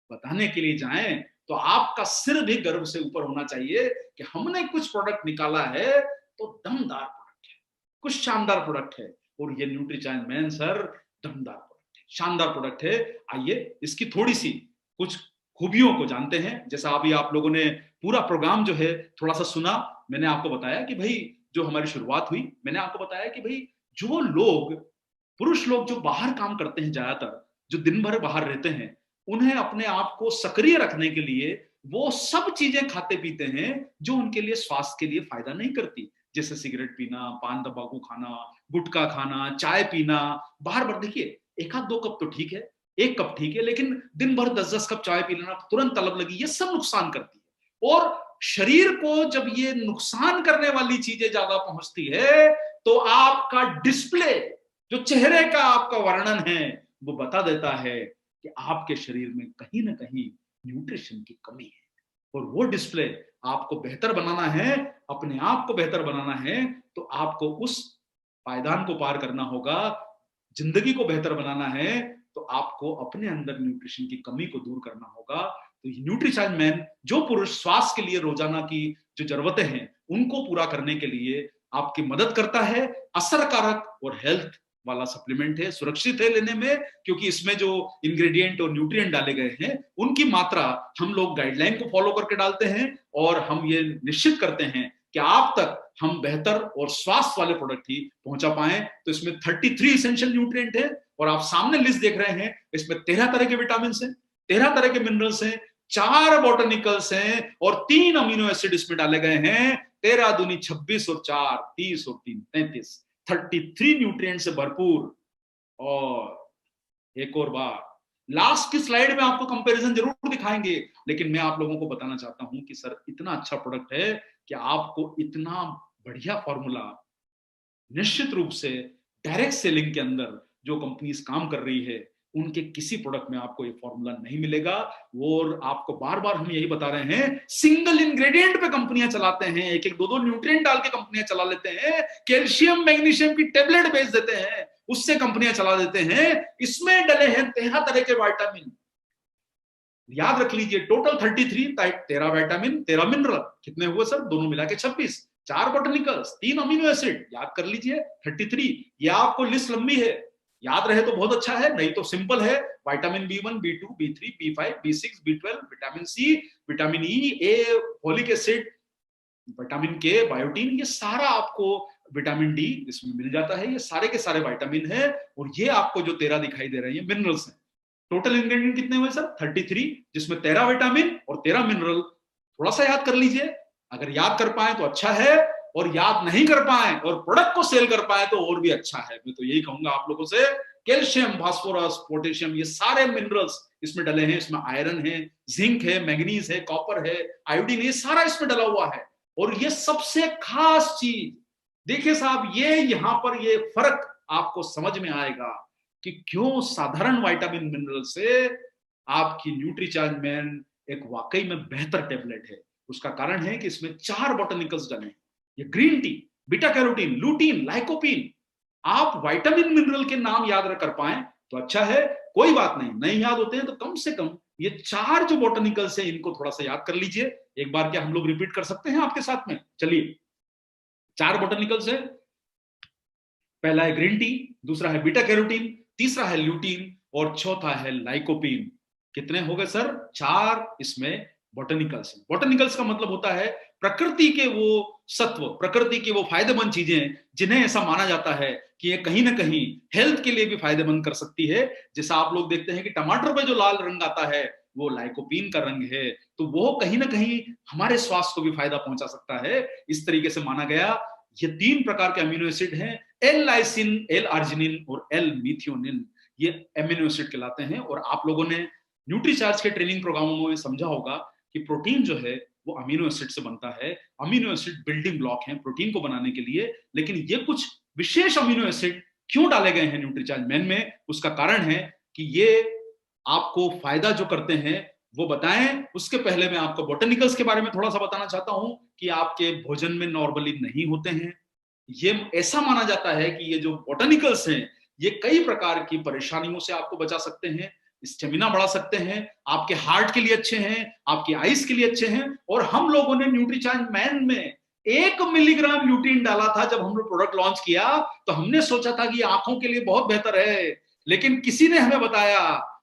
S2: बताने के लिए जाएं तो आपका सिर भी गर्व से ऊपर होना चाहिए कि हमने कुछ प्रोडक्ट निकाला है तो दमदार प्रोडक्ट है, कुछ शानदार प्रोडक्ट है। और ये न्यूट्रीचार्ज मैन सर दमदार प्रोडक्ट है, शानदार प्रोडक्ट है। आइए इसकी थोड़ी सी कुछ खूबियों को जानते हैं। जैसा अभी आप लोगों ने पूरा प्रोग्राम जो है थोड़ा सा सुना, मैंने आपको बताया कि भाई जो हमारी शुरुआत हुई, मैंने आपको बताया कि भाई जो लोग पुरुष लोग जो बाहर काम करते हैं, ज्यादातर जो दिन भर बाहर रहते हैं, उन्हें अपने आप को सक्रिय रखने के लिए वो सब चीजें खाते पीते हैं जो उनके लिए स्वास्थ्य के लिए फायदा नहीं करती, जैसे सिगरेट पीना, पान तंबाकू खाना, गुटखा खाना, चाय पीना। बाहर बार देखिए, एक आध 2 कप तो ठीक है, 1 कप ठीक है, लेकिन दिन भर 10-10 कप चाय पी लेना, तुरंत तलब लगी, ये सब नुकसान करती है। और शरीर को जब ये नुकसान करने वाली चीजें ज्यादा पहुंचती है तो आपका डिस्प्ले, जो चेहरे का आपका वर्णन है, वो बता देता है कि आपके शरीर में कहीं ना कहीं न्यूट्रिशन की कमी है। और वो डिस्प्ले आपको बेहतर बनाना है, अपने आप को बेहतर बनाना है, तो आपको उस पायदान को पार करना होगा। जिंदगी को बेहतर बनाना है तो आपको अपने अंदर न्यूट्रिशन की कमी को दूर करना होगा। तो न्यूट्रीचार्ज मैन, जो पुरुष स्वास्थ्य के लिए रोजाना की जो जरूरतें हैं उनको पूरा करने के लिए आपकी मदद करता है। असरकारक और हेल्थ वाला सप्लीमेंट है, सुरक्षित है लेने में, क्योंकि इसमें जो इंग्रेडिएंट और न्यूट्रिएंट डाले गए हैं उनकी मात्रा हम लोग गाइडलाइन को फॉलो करके डालते हैं, और हम ये निश्चित करते हैं कि आप तक हम बेहतर और स्वास्थ्य वाले प्रोडक्ट ही पहुंचा पाए। तो इसमें 33 इसेंशियल न्यूट्रिएंट है, और आप सामने लिस्ट देख रहे हैं, इसमें 13 तरह के विटामिन हैं, 13 तरह के मिनरल्स हैं, 4 बॉटनिकल्स हैं, और 3 अमीनो एसिड इसमें डाले गए हैं। 13 दूनी 26 और 4 30 और 3 33, 33 न्यूट्रिएंट से भरपूर। और एक और बार, लास्ट की स्लाइड में आपको कंपैरिजन जरूर दिखाएंगे, लेकिन मैं आप लोगों को बताना चाहता हूं कि सर इतना अच्छा प्रोडक्ट है कि आपको इतना बढ़िया फॉर्मूला निश्चित रूप से डायरेक्ट सेलिंग के अंदर जो कंपनीज काम कर रही है उनके किसी प्रोडक्ट में आपको ये फॉर्मूला नहीं मिलेगा। और आपको बार बार हम यही बता रहे हैं, सिंगल इंग्रेडिएंट पे कंपनियां चलाते हैं, एक एक दो दो न्यूट्रिएंट डाल के कंपनियां चला लेते हैं, कैल्शियम मैग्नीशियम की टेबलेट बेच देते हैं, उससे कंपनियां चला देते हैं। इसमें डले हैं 13 तरह के विटामिन। याद रख लीजिए, टोटल 33, 13 विटामिन 13 मिनरल, कितने हुए सर? दोनों मिला के 26, 4 बोटनिकल्स, 3 अमीनो एसिड, याद कर लीजिए 33। ये आपको लिस्ट लंबी है, याद रहे तो बहुत अच्छा है, नहीं तो सिंपल है। Vitamin B1, B2, B3, B5, B6, B12, vitamin C, vitamin E, A, folic acid, vitamin K, biotin, ये सारा आपको, विटामिन डी इसमें मिल जाता है। ये सारे के सारे विटामिन है, और ये आपको जो 13 दिखाई दे रहे हैं मिनरल्स हैं। टोटल इंग्रेडिएंट कितने हुए सर? 33, जिसमें 13 विटामिन और 13 मिनरल। थोड़ा सा याद कर लीजिए, अगर याद कर पाए तो अच्छा है, और याद नहीं कर पाए और प्रोडक्ट को सेल कर पाए तो और भी अच्छा है। मैं तो यही कहूंगा आप लोगों से, कैल्शियम, फास्फोरस, पोटेशियम, ये सारे मिनरल्स इसमें डले हैं। इसमें आयरन है, जिंक है, मैग्नीज है, कॉपर है, आयोडीन, ये सारा इसमें डला हुआ है। और ये सबसे खास चीज देखिए साहब, ये यहां पर ये फर्क आपको समझ में आएगा कि क्यों साधारण विटामिन मिनरल से आपकी न्यूट्रीचार्ज मैन एक वाकई में बेहतर टेबलेट है। उसका कारण है कि इसमें 4 बोटनिकल्स डले हैं। ये green tea, beta carotene, lutein, lycopene. आप विटामिन मिनरल के नाम याद कर पाए तो अच्छा है, कोई बात नहीं याद होते हैं तो कम से कम ये 4 जो बोटनिकल्स हैं इनको थोड़ा सा याद कर लीजिए। एक बार क्या हम लोग रिपीट कर सकते हैं आपके साथ में? चलिए, 4 बोटनिकल्स है। पहला है ग्रीन टी, दूसरा है बीटा कैरोटीन, तीसरा है ल्यूटीन, और चौथा है लाइकोपीन। कितने हो गए सर? 4 इसमें बोटनिकल्स। बोटनिकल्स का मतलब होता है प्रकृति के वो सत्व, प्रकृति की वो फायदेमंद चीजें जिन्हें ऐसा माना जाता है कि ये कहीं ना कहीं हेल्थ के लिए भी फायदेमंद कर सकती है। जैसा आप लोग देखते हैं कि टमाटर पे जो लाल रंग आता है वो लाइकोपीन का रंग है, तो वो कहीं ना कहीं हमारे स्वास्थ्य को भी फायदा पहुंचा सकता है। इस तरीके से माना गया। ये 3 प्रकार के अमीनो एसिड हैं, एल लाइसिन, एल आर्जिनिन और एल मिथियोनिन, ये अमीनो एसिड कहलाते हैं। और आप लोगों ने न्यूट्रीचार्ज के ट्रेनिंग प्रोग्रामों में समझा होगा कि प्रोटीन जो है वो अमीनो एसिड से बनता है। अमीनो एसिड बिल्डिंग ब्लॉक हैं प्रोटीन को बनाने के लिए, लेकिन ये कुछ विशेष अमीनो एसिड क्यों डाले गए हैं न्यूट्रीचार्ज मैन में, उसका कारण है कि ये आपको फायदा जो करते हैं वो बताएं। उसके पहले मैं आपको बोटेनिकल्स के बारे में थोड़ा सा बताना चाहता हूं कि आपके भोजन में नॉर्मली नहीं होते हैं। ये ऐसा माना जाता है कि ये जो बोटेनिकल्स हैं ये कई प्रकार की परेशानियों से आपको बचा सकते हैं, स्टेमिना बढ़ा सकते हैं, आपके हार्ट के लिए अच्छे हैं, आपकी आइस के लिए अच्छे हैं। और हम लोगों ने न्यूट्रीचार्ज मैन में 1 मिलीग्राम ल्यूटीन डाला था। जब हम लोग प्रोडक्ट लॉन्च किया तो हमने सोचा था कि आंखों के लिए बहुत बेहतर है, लेकिन किसी ने हमें बताया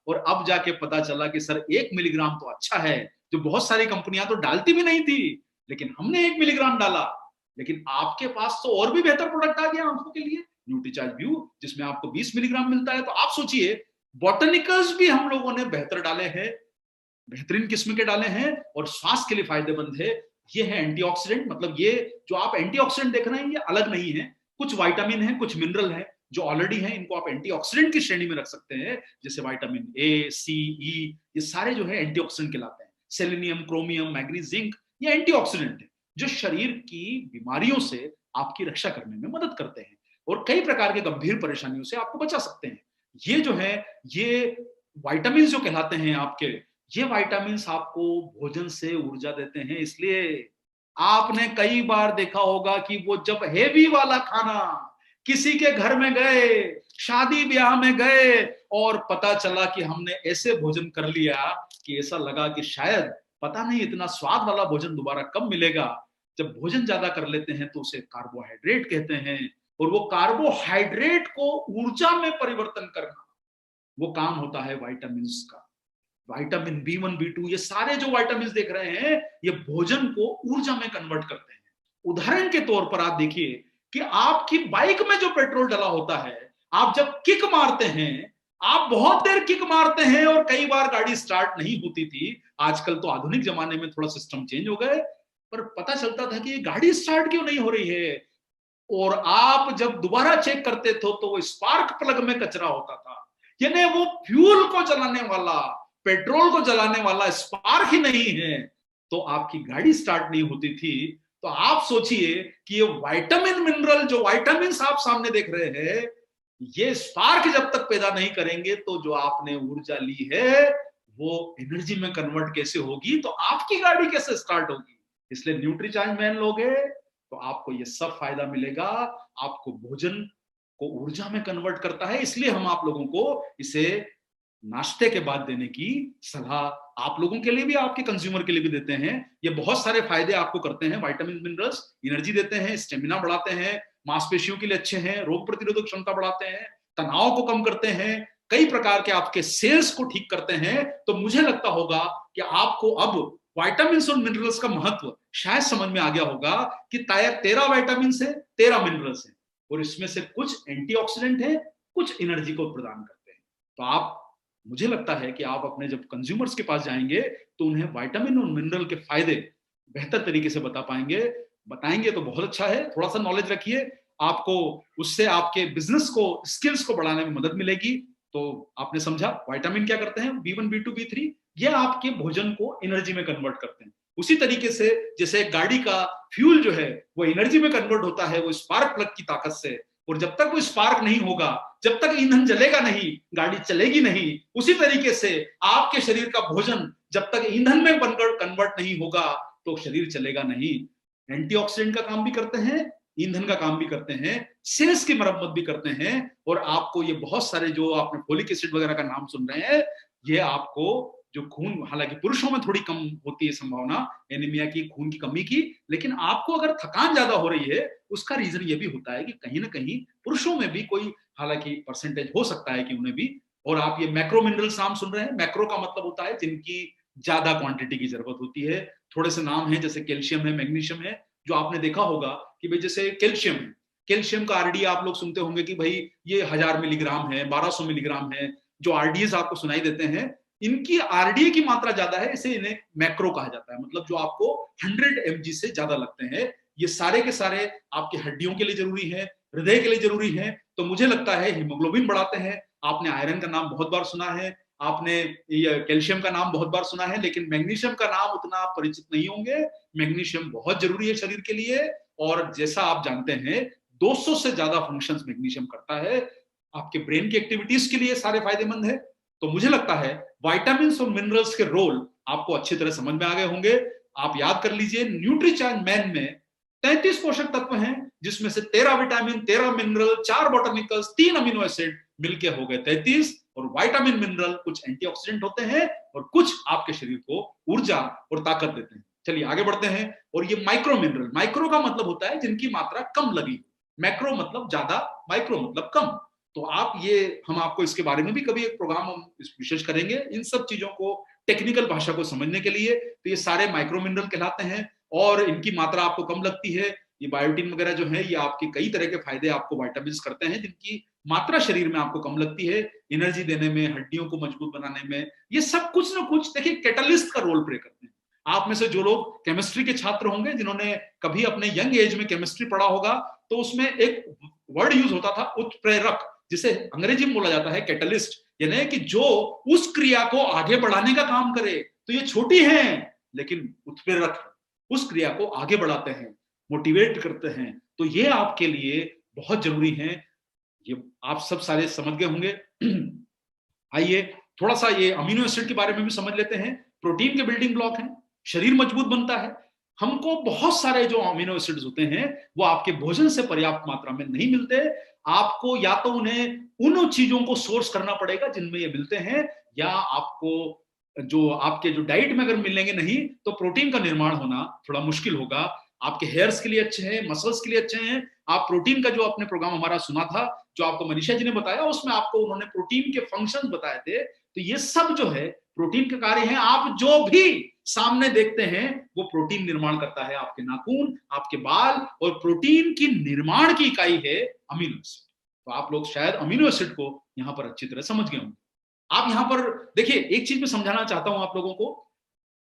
S2: और अब जाके पता चला कि सर 1 मिलीग्राम तो अच्छा है, जो बहुत सारी कंपनियां तो डालती भी नहीं थी, लेकिन हमने 1 मिलीग्राम डाला। लेकिन आपके पास तो और भी बेहतर प्रोडक्ट आ गया आंखों के लिए, न्यूट्रीचार्ज व्यू, जिसमें आपको 20 मिलीग्राम मिलता है। तो आप सोचिए, बोटेनिकल्स भी हम लोगों ने बेहतर डाले हैं, बेहतरीन किस्म के डाले हैं और स्वास्थ्य के लिए फायदेमंद है। ये है एंटीऑक्सीडेंट, मतलब ये जो आप एंटीऑक्सीडेंट देख रहे हैं ये अलग नहीं है, कुछ विटामिन है, कुछ मिनरल है जो ऑलरेडी है, इनको आप एंटीऑक्सीडेंट की श्रेणी में रख सकते हैं। जैसे विटामिन ए, सी, ई, ये सारे जो है एंटीऑक्सीडेंट कहलाते हैं। सेलेनियम, क्रोमियम, मैग्नीज, जिंक, ये एंटीऑक्सीडेंट है जो शरीर की बीमारियों से आपकी रक्षा करने में मदद करते हैं और कई प्रकार के गंभीर परेशानियों से आपको बचा सकते हैं। ये जो है ये विटामिन जो कहलाते हैं आपके, ये विटामिन आपको भोजन से ऊर्जा देते हैं। इसलिए आपने कई बार देखा होगा कि वो जब हेवी वाला खाना, किसी के घर में गए, शादी ब्याह में गए और पता चला कि हमने ऐसे भोजन कर लिया कि ऐसा लगा कि शायद पता नहीं इतना स्वाद वाला भोजन दोबारा कब मिलेगा, जब भोजन ज्यादा कर लेते हैं तो उसे कार्बोहाइड्रेट कहते हैं, और वो कार्बोहाइड्रेट को ऊर्जा में परिवर्तन करना, वो काम होता है विटामिन का। विटामिन B1 B2 ये सारे जो विटामिन देख रहे हैं, ये भोजन को ऊर्जा में कन्वर्ट करते हैं। उदाहरण के तौर पर आप देखिए कि आपकी बाइक में जो पेट्रोल डला होता है, आप जब किक मारते हैं, आप बहुत देर किक मारते हैं और कई बार गाड़ी स्टार्ट नहीं होती थी। आजकल तो आधुनिक जमाने में थोड़ा सिस्टम चेंज हो गए, पर पता चलता था कि ये गाड़ी स्टार्ट क्यों नहीं हो रही है, और आप जब दोबारा चेक करते थे तो वो स्पार्क प्लग में कचरा होता था। यानी वो फ्यूल को जलाने वाला, पेट्रोल को जलाने वाला स्पार्क ही नहीं है, तो आपकी गाड़ी स्टार्ट नहीं होती थी। तो आप सोचिए कि ये विटामिन मिनरल, जो विटामिन आप सामने देख रहे हैं, ये स्पार्क जब तक पैदा नहीं करेंगे तो जो आपने ऊर्जा ली है वो एनर्जी में कन्वर्ट कैसे होगी, तो आपकी गाड़ी कैसे स्टार्ट होगी। इसलिए न्यूट्रीचार्ज मैन लोगे तो आपको ये सब फायदा मिलेगा। आपको भोजन को ऊर्जा में कन्वर्ट करता है, इसलिए हम आप लोगों को इसे नाश्ते के बाद देने की सलाह आप लोगों के लिए भी, आपके कंज्यूमर के लिए भी देते हैं। ये बहुत सारे फायदे आपको करते हैं। विटामिन मिनरल्स एनर्जी देते हैं, स्टेमिना बढ़ाते हैं, मांसपेशियों के लिए अच्छे हैं, रोग प्रतिरोधक क्षमता बढ़ाते हैं, तनाव को कम करते हैं, कई प्रकार के आपके सेल्स को ठीक करते हैं। तो मुझे लगता होगा कि आपको अब विटामिन और मिनरल्स का महत्व शायद समझ में आ गया होगा कि 13 विटामिन है, 13 मिनरल्स हैं, और इसमें से कुछ एंटीऑक्सीडेंट है, कुछ एनर्जी को प्रदान करते हैं। तो आप, मुझे लगता है कि आप अपने जब कंज्यूमर्स के पास जाएंगे तो उन्हें विटामिन और मिनरल के फायदे बेहतर तरीके से बता पाएंगे, बताएंगे तो बहुत अच्छा है। थोड़ा सा नॉलेज रखिए, आपको उससे आपके बिजनेस को, स्किल्स को बढ़ाने में मदद मिलेगी। तो आपने समझा विटामिन क्या करते हैं, B1 B2 B3, ये आपके भोजन को एनर्जी में कन्वर्ट करते हैं। उसी तरीके से जैसे गाड़ी का फ्यूल जो है वो एनर्जी में कन्वर्ट होता है, वो स्पार्क प्लग की ताकत से, और जब तक वो स्पार्क नहीं होगा, जब तक ईंधन जलेगा नहीं, गाड़ी चलेगी नहीं। उसी तरीके से आपके शरीर का भोजन जब तक ईंधन में बनकर कन्वर्ट नहीं होगा तो शरीर चलेगा नहीं। एंटीऑक्सीडेंट का काम भी करते हैं, ईंधन का काम भी करते हैं, सेल्स की मरम्मत भी करते हैं, और आपको ये बहुत सारे जो आपने फोलिक एसिड वगैरह का नाम सुन रहे हैं, ये आपको जो खून, हालांकि पुरुषों में थोड़ी कम होती है संभावना एनीमिया की, खून की कमी की, लेकिन आपको अगर थकान ज्यादा हो रही है, उसका रीजन ये भी होता है कि कहीं ना कहीं पुरुषों में भी कोई, हालांकि परसेंटेज हो सकता है कि उन्हें भी। और आप ये मैक्रो मिनरल्स नाम सुन रहे हैं, मैक्रो का मतलब होता है जिनकी ज्यादा क्वांटिटी की जरूरत होती है। थोड़े से नाम है, जैसे कैल्शियम है, मैग्नीशियम है, जो आपने देखा होगा कि भाई जैसे कैल्शियम है, कैल्शियम का आरडी आप लोग सुनते होंगे कि भाई ये 1000 मिलीग्राम है, 1200 मिलीग्राम है, जो आरडीएस आपको सुनाई देते हैं, इनकी आरडीए की मात्रा ज्यादा है, इसे इन्हें मैक्रो कहा जाता है, मतलब जो आपको 100 mg से ज्यादा लगते हैं। ये सारे के सारे आपकी हड्डियों के लिए जरूरी है, हृदय के लिए जरूरी है। तो मुझे लगता है हीमोग्लोबिन बढ़ाते हैं। आपने आयरन का नाम बहुत बार सुना है, आपने ये कैल्शियम का नाम बहुत बार सुना है, लेकिन मैग्नीशियम का नाम उतना आप परिचित नहीं होंगे। मैग्नीशियम बहुत जरूरी है शरीर के लिए, और जैसा आप जानते हैं 200 से ज्यादा फंक्शंस मैग्नीशियम करता है। आपके ब्रेन की एक्टिविटीज के लिए सारे फायदेमंद है। तो मुझे लगता है विटामिन और मिनरल्स के रोल आपको अच्छी तरह समझ में आ गए होंगे। आप याद कर लीजिए, न्यूट्रीचार्ज मैन में 33 पोषक तत्व हैं, जिसमें से 13 विटामिन, 13 मिनरल, 4 बॉटनिकल्स, 3 अमीनो एसिड मिलके हो गए 33। और विटामिन मिनरल कुछ एंटीऑक्सीडेंट होते हैं और कुछ आपके शरीर को ऊर्जा और ताकत देते हैं। चलिए आगे बढ़ते हैं। और ये माइक्रो मिनरल, माइक्रो का मतलब होता है जिनकी मात्रा कम लगी, मैक्रो मतलब ज्यादा, माइक्रो मतलब कम। तो आप ये, हम आपको इसके बारे में भी कभी एक प्रोग्राम हम विशेष करेंगे, इन सब चीजों को टेक्निकल भाषा को समझने के लिए। तो ये सारे माइक्रो मिनरल कहलाते हैं और इनकी मात्रा आपको कम लगती है। ये बायोटीन वगैरह जो है, ये आपके कई तरह के फायदे आपको विटामिन करते हैं, जिनकी मात्रा शरीर में आपको कम लगती है, एनर्जी देने में, हड्डियों को मजबूत बनाने में। ये सब कुछ ना कुछ देखिए कैटलिस्ट का रोल प्ले करते हैं। आप में से जो लोग केमिस्ट्री के छात्र होंगे, जिन्होंने कभी अपने यंग एज में केमिस्ट्री पढ़ा होगा, तो उसमें एक वर्ड यूज होता था उत्प्रेरक, जिसे अंग्रेजी में बोला जाता है कैटलिस्ट, यानी कि जो उस क्रिया को आगे बढ़ाने का काम करे। तो ये छोटी हैं लेकिन उत्प्रेरक है, उस क्रिया को आगे बढ़ाते हैं, मोटिवेट करते हैं। तो ये आपके लिए बहुत जरूरी है। ये आप सब सारे समझ गए होंगे। आइए थोड़ा सा ये अमीनो एसिड के बारे में भी समझ लेते हैं। प्रोटीन के बिल्डिंग ब्लॉक हैं, शरीर मजबूत बनता है। हमको बहुत सारे जो अमीनो एसिड्स होते हैं वो आपके भोजन से पर्याप्त मात्रा में नहीं मिलते। आपको या तो उन्हें उन चीजों को सोर्स करना पड़ेगा जिनमें ये मिलते हैं, या आपको जो आपके जो डाइट में अगर मिलेंगे नहीं, तो प्रोटीन का निर्माण होना थोड़ा मुश्किल होगा। आपके हेयर्स के लिए अच्छे हैं, मसल्स के लिए अच्छे हैं। आप प्रोटीन का जो आपने प्रोग्राम हमारा सुना था, जो आपको मनीषा जी ने बताया, उसमें आपको उन्होंने प्रोटीन के फंक्शंस बताए थे। तो ये सब जो है प्रोटीन के कार्य हैं। आप जो भी सामने देखते हैं वो प्रोटीन निर्माण करता है, आपके नाखून, आपके बाल, और प्रोटीन की निर्माण की इकाई है अमीनो एसिड। तो आप लोग शायद अमीनो एसिड को यहां पर अच्छी तरह समझ गए होंगे। आप यहां पर देखिए, एक चीज मैं समझाना चाहता हूं आप लोगों को।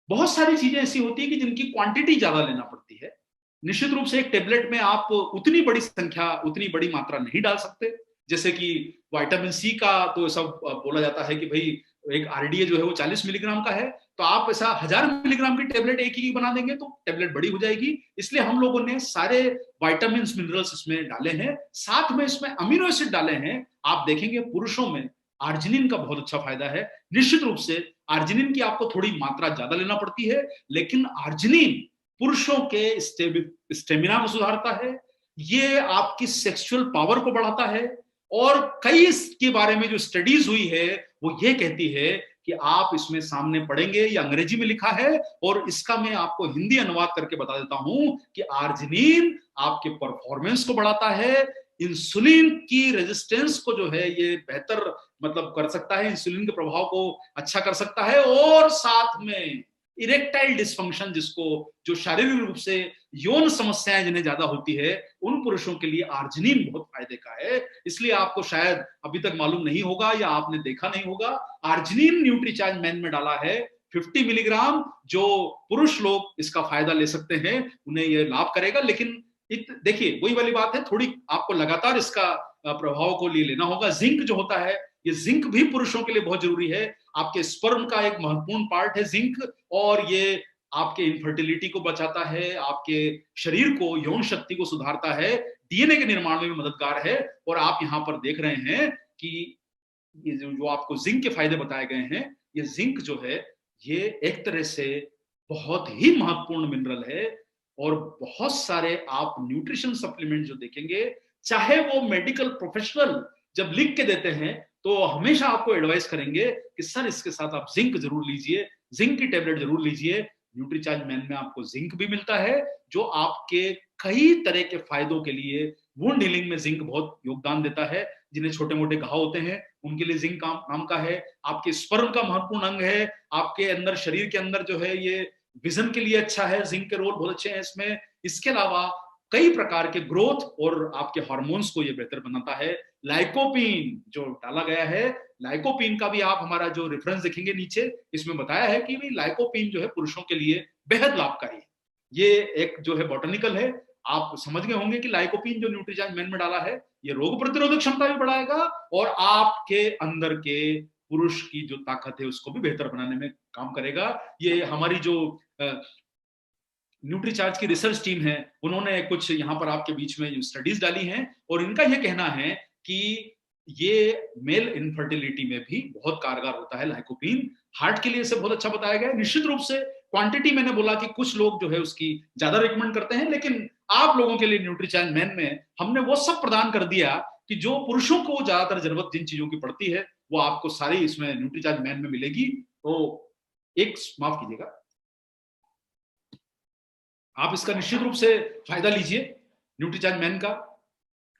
S2: बहुत सारी चीजें ऐसी होती है कि जिनकी क्वांटिटी ज्यादा लेना पड़ती है। निश्चित रूप से एक टेबलेट में आप उतनी बड़ी संख्या, उतनी बड़ी मात्रा नहीं डाल सकते। जैसे कि विटामिन सी का तो सब बोला जाता है कि भाई एक आरडीए जो है वो 40 मिलीग्राम का है, तो आप ऐसा 1000 मिलीग्राम की टेबलेट एक ही बना देंगे तो टेबलेट बड़ी हो जाएगी। इसलिए हम लोगों ने सारे विटामिन मिनरल्स इसमें डाले हैं, साथ में इसमें अमीनो एसिड डाले हैं। आप देखेंगे पुरुषों में आर्जिनिन का बहुत अच्छा फायदा है। निश्चित रूप से आर्जिनिन की आपको थोड़ी मात्रा ज्यादा लेना पड़ती है, लेकिन आर्जिनिन पुरुषों के स्टेमिना को सुधारता है, ये आपकी सेक्सुअल पावर को बढ़ाता है। और कई इसके बारे में जो स्टडीज हुई है वो ये कहती है कि आप इसमें सामने पढ़ेंगे, ये अंग्रेजी में लिखा है और इसका मैं आपको हिंदी अनुवाद करके बता देता हूं कि आर्जिनिन आपके परफॉर्मेंस को बढ़ाता है, इंसुलिन की रेजिस्टेंस को जो है ये बेहतर मतलब कर सकता है, इंसुलिन के प्रभाव को अच्छा कर सकता है, और साथ में इरेक्टाइल डिस्फंक्शन, जिसको जो शारीरिक रूप से यौन समस्याएं जिन्हें ज्यादा होती है, उन पुरुषों के लिए आर्जिनिन बहुत फायदे का है। इसलिए आपको शायद अभी तक मालूम नहीं होगा या आपने देखा नहीं होगा, आर्जिनिन न्यूट्रीचार्ज मैन में डाला है 50 मिलीग्राम। जो पुरुष लोग इसका फायदा ले सकते हैं उन्हें यह लाभ करेगा। लेकिन देखिए वही वाली बात है, थोड़ी आपको लगातार इसका प्रभाव को लिए लेना होगा। जिंक जो होता है, ये जिंक भी पुरुषों के लिए बहुत जरूरी है। आपके स्पर्म का एक महत्वपूर्ण पार्ट है जिंक, और ये आपके इनफर्टिलिटी को बचाता है, आपके शरीर को, यौन शक्ति को सुधारता है, डीएनए के निर्माण में भी मददगार है। और आप यहां पर देख रहे हैं कि ये जो आपको जिंक के फायदे बताए गए हैं, ये जिंक जो है ये एक तरह से बहुत ही महत्वपूर्ण मिनरल है। और बहुत सारे आप न्यूट्रिशन सप्लीमेंट जो देखेंगे, चाहे वो मेडिकल प्रोफेशनल जब लिख के देते हैं तो हमेशा आपको एडवाइस करेंगे कि सर इसके साथ आप जिंक जरूर लीजिए, जिंक की टेबलेट जरूर लीजिए। न्यूट्रीचार्ज मैन में आपको जिंक भी मिलता है, जो आपके कई तरह के फायदों के लिए, वुंड हीलिंग में जिंक बहुत योगदान देता है। जिन्हें छोटे मोटे घाव होते हैं उनके लिए जिंक काम का है। आपके स्पर्म का महत्वपूर्ण अंग है, आपके अंदर, शरीर के अंदर जो है ये विजन के लिए अच्छा है, जिंक के रोल बहुत अच्छे हैं इसमें। इसके अलावा कई प्रकार के ग्रोथ और आपके हार्मोन्स को ये बेहतर बनाता है। लाइकोपीन जो डाला गया है, लाइकोपीन का भी आप हमारा जो रेफरेंस देखेंगे नीचे, इसमें बताया है कि भाई लाइकोपीन जो है पुरुषों के लिए बेहद लाभकारी है। ये एक जो है बॉटनिकल है। आप समझ गए होंगे कि लाइकोपीन जो न्यूट्रीचार्ज मैन में डाला है, ये रोग प्रतिरोधक क्षमता भी बढ़ाएगा और आपके अंदर के पुरुष की जो ताकत है उसको भी बेहतर बनाने में काम करेगा। ये हमारी जो न्यूट्रीचार्ज की रिसर्च टीम है, उन्होंने कुछ यहाँ पर आपके बीच में जो स्टडीज डाली हैं, और इनका यह कहना है कि ये मेल इनफर्टिलिटी में भी बहुत कारगर होता है लाइकोपीन। हार्ट के लिए इसे बहुत अच्छा बताया गया है। निश्चित रूप से क्वांटिटी मैंने बोला कि कुछ लोग जो है उसकी ज्यादा रिकमेंड करते हैं, लेकिन आप लोगों के लिए न्यूट्रीचार्ज मैन में हमने वो सब प्रदान कर दिया कि जो पुरुषों को ज्यादातर जरूरत जिन चीजों की पड़ती है वो आपको सारी इसमें न्यूट्रीचार्ज मैन में मिलेगी। तो एक माफ कीजिएगा, आप इसका निश्चित रूप से फायदा लीजिए न्यूट्रीचार्ज मैन का।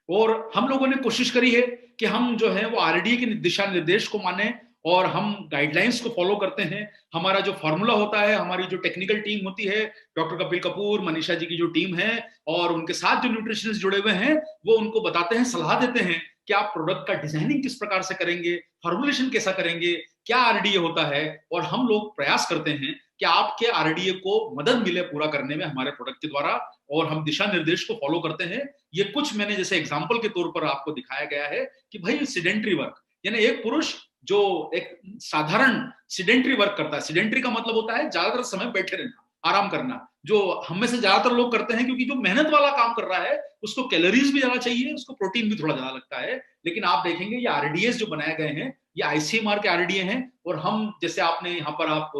S2: और हम लोगों ने कोशिश करी है कि हम जो है वो आरडीए के दिशा निर्देश को माने और हम गाइडलाइंस को फॉलो करते हैं। हमारा जो फॉर्मूला होता है, हमारी जो टेक्निकल टीम होती है, डॉक्टर कपिल कपूर, मनीषा जी की जो टीम है और उनके साथ जो न्यूट्रिशनिस्ट जुड़े हुए हैं, वो उनको बताते हैं, सलाह देते हैं कि आप प्रोडक्ट का डिजाइनिंग किस प्रकार से करेंगे, फॉर्मुलेशन कैसा करेंगे, क्या आरडीए होता है। और हम लोग प्रयास करते हैं कि आपके आरडीए को मदद मिले पूरा करने में हमारे प्रोडक्ट के द्वारा, और हम दिशा निर्देश को फॉलो करते हैं। ये कुछ मैंने जैसे एग्जांपल के तौर पर आपको दिखाया गया है कि भाई सिडेंट्री वर्क, यानी एक पुरुष जो एक साधारण सिडेंट्री वर्क करता है, सिडेंट्री का मतलब होता है ज्यादातर समय बैठे रहना, आराम करना, जो हम में से ज्यादातर लोग करते हैं, क्योंकि जो मेहनत वाला काम कर रहा है उसको कैलोरीज भी ज्यादा चाहिए, उसको प्रोटीन भी थोड़ा ज्यादा लगता है। लेकिन आप देखेंगे ये आरडीएस जो बनाए गए हैं ये आईसीएमआर के आरडीए हैं, और हम जैसे आपने यहाँ पर आप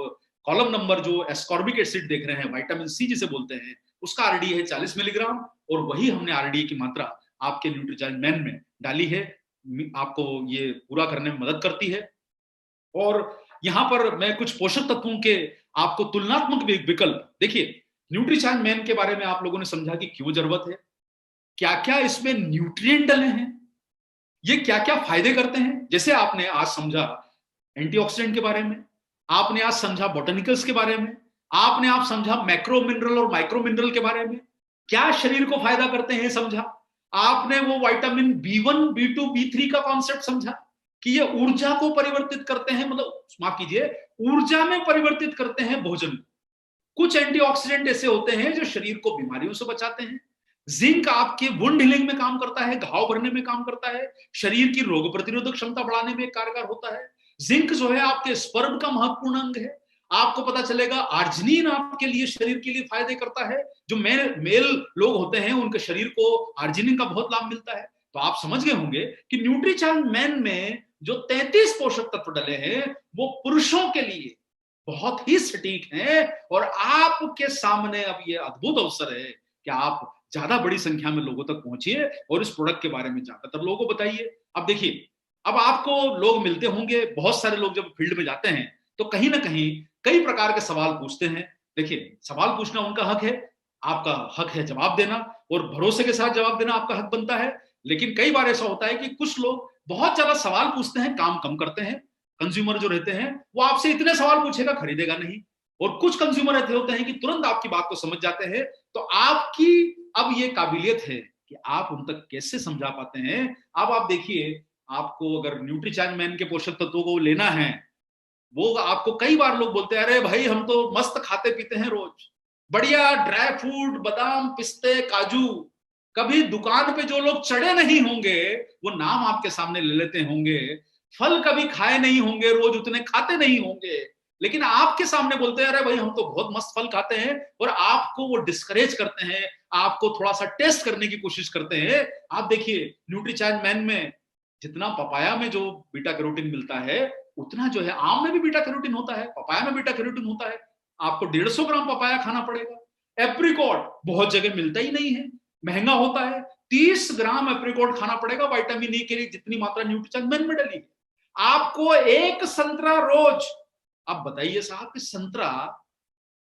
S2: कॉलम नंबर जो एस्कॉर्बिक एसिड देख रहे हैं, विटामिन सी जिसे बोलते हैं, उसका आरडीए है 40 मिलीग्राम, और वही हमने आरडीए की मात्रा आपके न्यूट्रीचार्ज मैन में डाली है, आपको ये पूरा करने में मदद करती है। और यहां पर मैं कुछ पोषक तत्वों के आपको तुलनात्मक विकल्प देखिए, न्यूट्रीचार्ज मैन के बारे में आप लोगों ने समझा कि क्यों जरूरत है, क्या क्या इसमें न्यूट्रिएंट डले हैं, ये क्या क्या फायदे करते हैं। जैसे आपने आज समझा एंटीऑक्सीडेंट के बारे में, आपने आज समझा बोटेनिकल्स के बारे में, आपने आप समझा मैक्रो मिनरल और माइक्रो मिनरल के बारे में, क्या शरीर को फायदा करते हैं समझा। आपने वो विटामिन B1 B2 B3 का कॉन्सेप्ट समझा कि ये ऊर्जा को परिवर्तित करते हैं, मतलब माफ कीजिए, ऊर्जा में परिवर्तित करते हैं भोजन। कुछ एंटीऑक्सीडेंट ऐसे होते हैं जो शरीर को बीमारियों से बचाते हैं। जिंक आपके वुंड हीलिंग में काम करता है, घाव भरने में काम करता है, शरीर की रोग प्रतिरोधक क्षमता बढ़ाने में कारगर होता है। जिंक जो है आपके स्पर्म का महत्वपूर्ण अंग है। आपको पता चलेगा आर्जिनिन आपके लिए शरीर के लिए फायदे करता है। जो मेल लोग होते हैं उनके शरीर को आर्जिनिन का बहुत लाभ मिलता है। तो आप समझ गए होंगे कि न्यूट्रीचार्ज मैन में जो 33 पोषक तत्व डले हैं वो पुरुषों के लिए बहुत ही सटीक हैं। और आपके सामने अब ये अद्भुत अवसर है कि आप ज्यादा बड़ी संख्या में लोगों तक पहुंचिए और इस प्रोडक्ट के बारे में ज्यादातर लोगों को बताइए। अब देखिए, अब आपको लोग मिलते होंगे, बहुत सारे लोग जब फील्ड में जाते हैं तो कहीं ना कहीं कई प्रकार के सवाल पूछते हैं। देखिए, सवाल पूछना उनका हक है, आपका हक है जवाब देना, और भरोसे के साथ जवाब देना आपका हक बनता है। लेकिन कई बार ऐसा होता है कि कुछ लोग बहुत ज्यादा सवाल पूछते हैं, काम कम करते हैं। कंज्यूमर जो रहते हैं वो आपसे इतने सवाल पूछेगा, खरीदेगा नहीं। और कुछ कंज्यूमर ऐसे होते हैं कि तुरंत आपकी बात को समझ जाते हैं। तो आपकी अब ये काबिलियत है कि आप उन तक कैसे समझा पाते हैं। अब आप देखिए, आपको अगर न्यूट्रीचार्ज मैन के पोषक तत्वों को लेना है, वो आपको कई बार लोग बोलते हैं, अरे भाई हम तो मस्त खाते पीते हैं रोज, बढ़िया ड्राई फ्रूट, बादाम, पिस्ते, काजू। कभी दुकान पे जो लोग चढ़े नहीं होंगे वो नाम आपके सामने ले लेते होंगे। फल कभी खाए नहीं होंगे, रोज उतने खाते नहीं होंगे, लेकिन आपके सामने बोलते हैं, अरे भाई हम तो बहुत मस्त फल खाते हैं। और आपको वो डिस्करेज करते हैं, आपको थोड़ा सा टेस्ट करने की कोशिश करते हैं। आप देखिए, न्यूट्रीचार्ज मैन में जितना पपाया में जो बीटा कैरोटीन मिलता है, उतना जो है आम में भी बीटा कैरोटीन होता है, पपाया में बीटा कैरोटीन होता है। आपको 150 ग्राम पपाया खाना पड़ेगा। एप्रिकॉट बहुत जगह मिलता ही नहीं है, महंगा होता है। 30 ग्राम एप्रिकॉट खाना पड़ेगा विटामिन ई के लिए, जितनी मात्रा न्यूट्रीचार्ज मैन में डली है। आपको एक संतरा रोज। अब बताइए साहब कि संतरा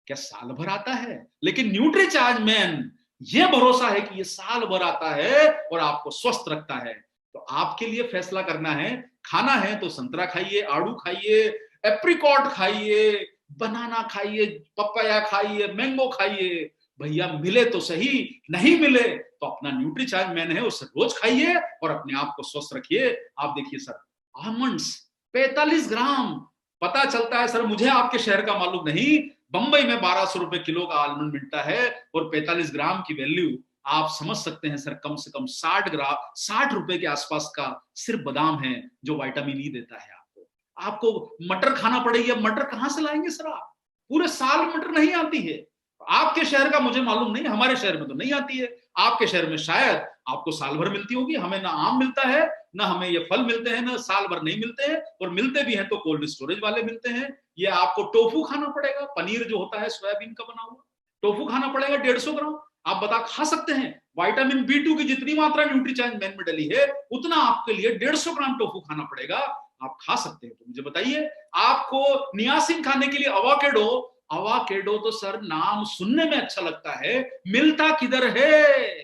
S2: क्या साल भर आता है? लेकिन न्यूट्रीचार्ज मैन ये भरोसा है कि ये साल भर आता है और आपको स्वस्थ रखता है। तो आपके लिए फैसला करना है, खाना है तो संतरा खाइए, आड़ू खाइए, एप्रिकॉट खाइए, बनाना खाइए, पपाया खाइए, मैंगो खाइए। भैया मिले तो सही, नहीं मिले तो अपना न्यूट्रीचार्ज मैन है उसे रोज खाइए और अपने आप को स्वस्थ रखिए। आप देखिए सर, आलमंड्स 45 ग्राम। पता चलता है सर, मुझे आपके शहर का मालूम नहीं, बंबई में 1200 रुपए किलो का आलमंड मिलता है और 45 ग्राम की वैल्यू आप समझ सकते हैं सर, कम से कम 60 रुपए के आसपास का सिर्फ बादाम है जो विटामिन ई देता है आपको। आपको मटर खाना पड़ेगी। अब मटर कहां से लाएंगे सर आप? पूरे साल मटर नहीं आती है। आपके शहर का मुझे मालूम नहीं, हमारे शहर में तो नहीं आती है। आपके शहर में शायद आपको साल भर मिलती होगी। हमें ना आम मिलता है, ना हमें ये फल मिलते हैं, ना साल भर नहीं मिलते हैं, और मिलते भी हैं तो कोल्ड स्टोरेज वाले मिलते हैं। ये आपको टोफू खाना पड़ेगा, पनीर जो होता है सोयाबीन का बना हुआ, टोफू खाना पड़ेगा 150 ग्राम। आप बता खा सकते हैं? विटामिन B2 की जितनी मात्रा न्यूट्रीचार्ज मैन में डली है उतना आपके लिए 150 ग्राम टोफू खाना पड़ेगा। आप खा सकते हैं? तो मुझे बताइए। आपको नियासिन खाने के लिए अवाकेडो, अवाकेडो तो सर नाम सुनने में अच्छा लगता है, मिलता किधर है?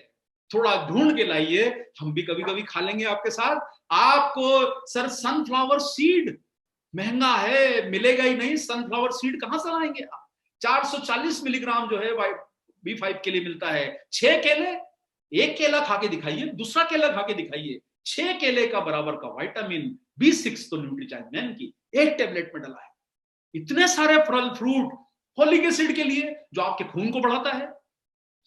S2: थोड़ा ढूंढ के लाइए, हम भी कभी कभी खा लेंगे आपके साथ। आपको सर सनफ्लावर सीड महंगा है, मिलेगा ही नहीं। सनफ्लावर सीड कहां से लाएंगे आप? 440 मिलीग्राम जो है B5 के लिए मिलता है। 6 केले, एक केला खा के दिखाइए, दूसरा केला खा के दिखाइए, 6 केले का बराबर का विटामिन B6 तो न्यूट्रीचार्ज मैन की एक टेबलेट में डला है। इतने सारे फल फ्रूट फोलिक एसिड के लिए जो आपके खून को बढ़ाता है।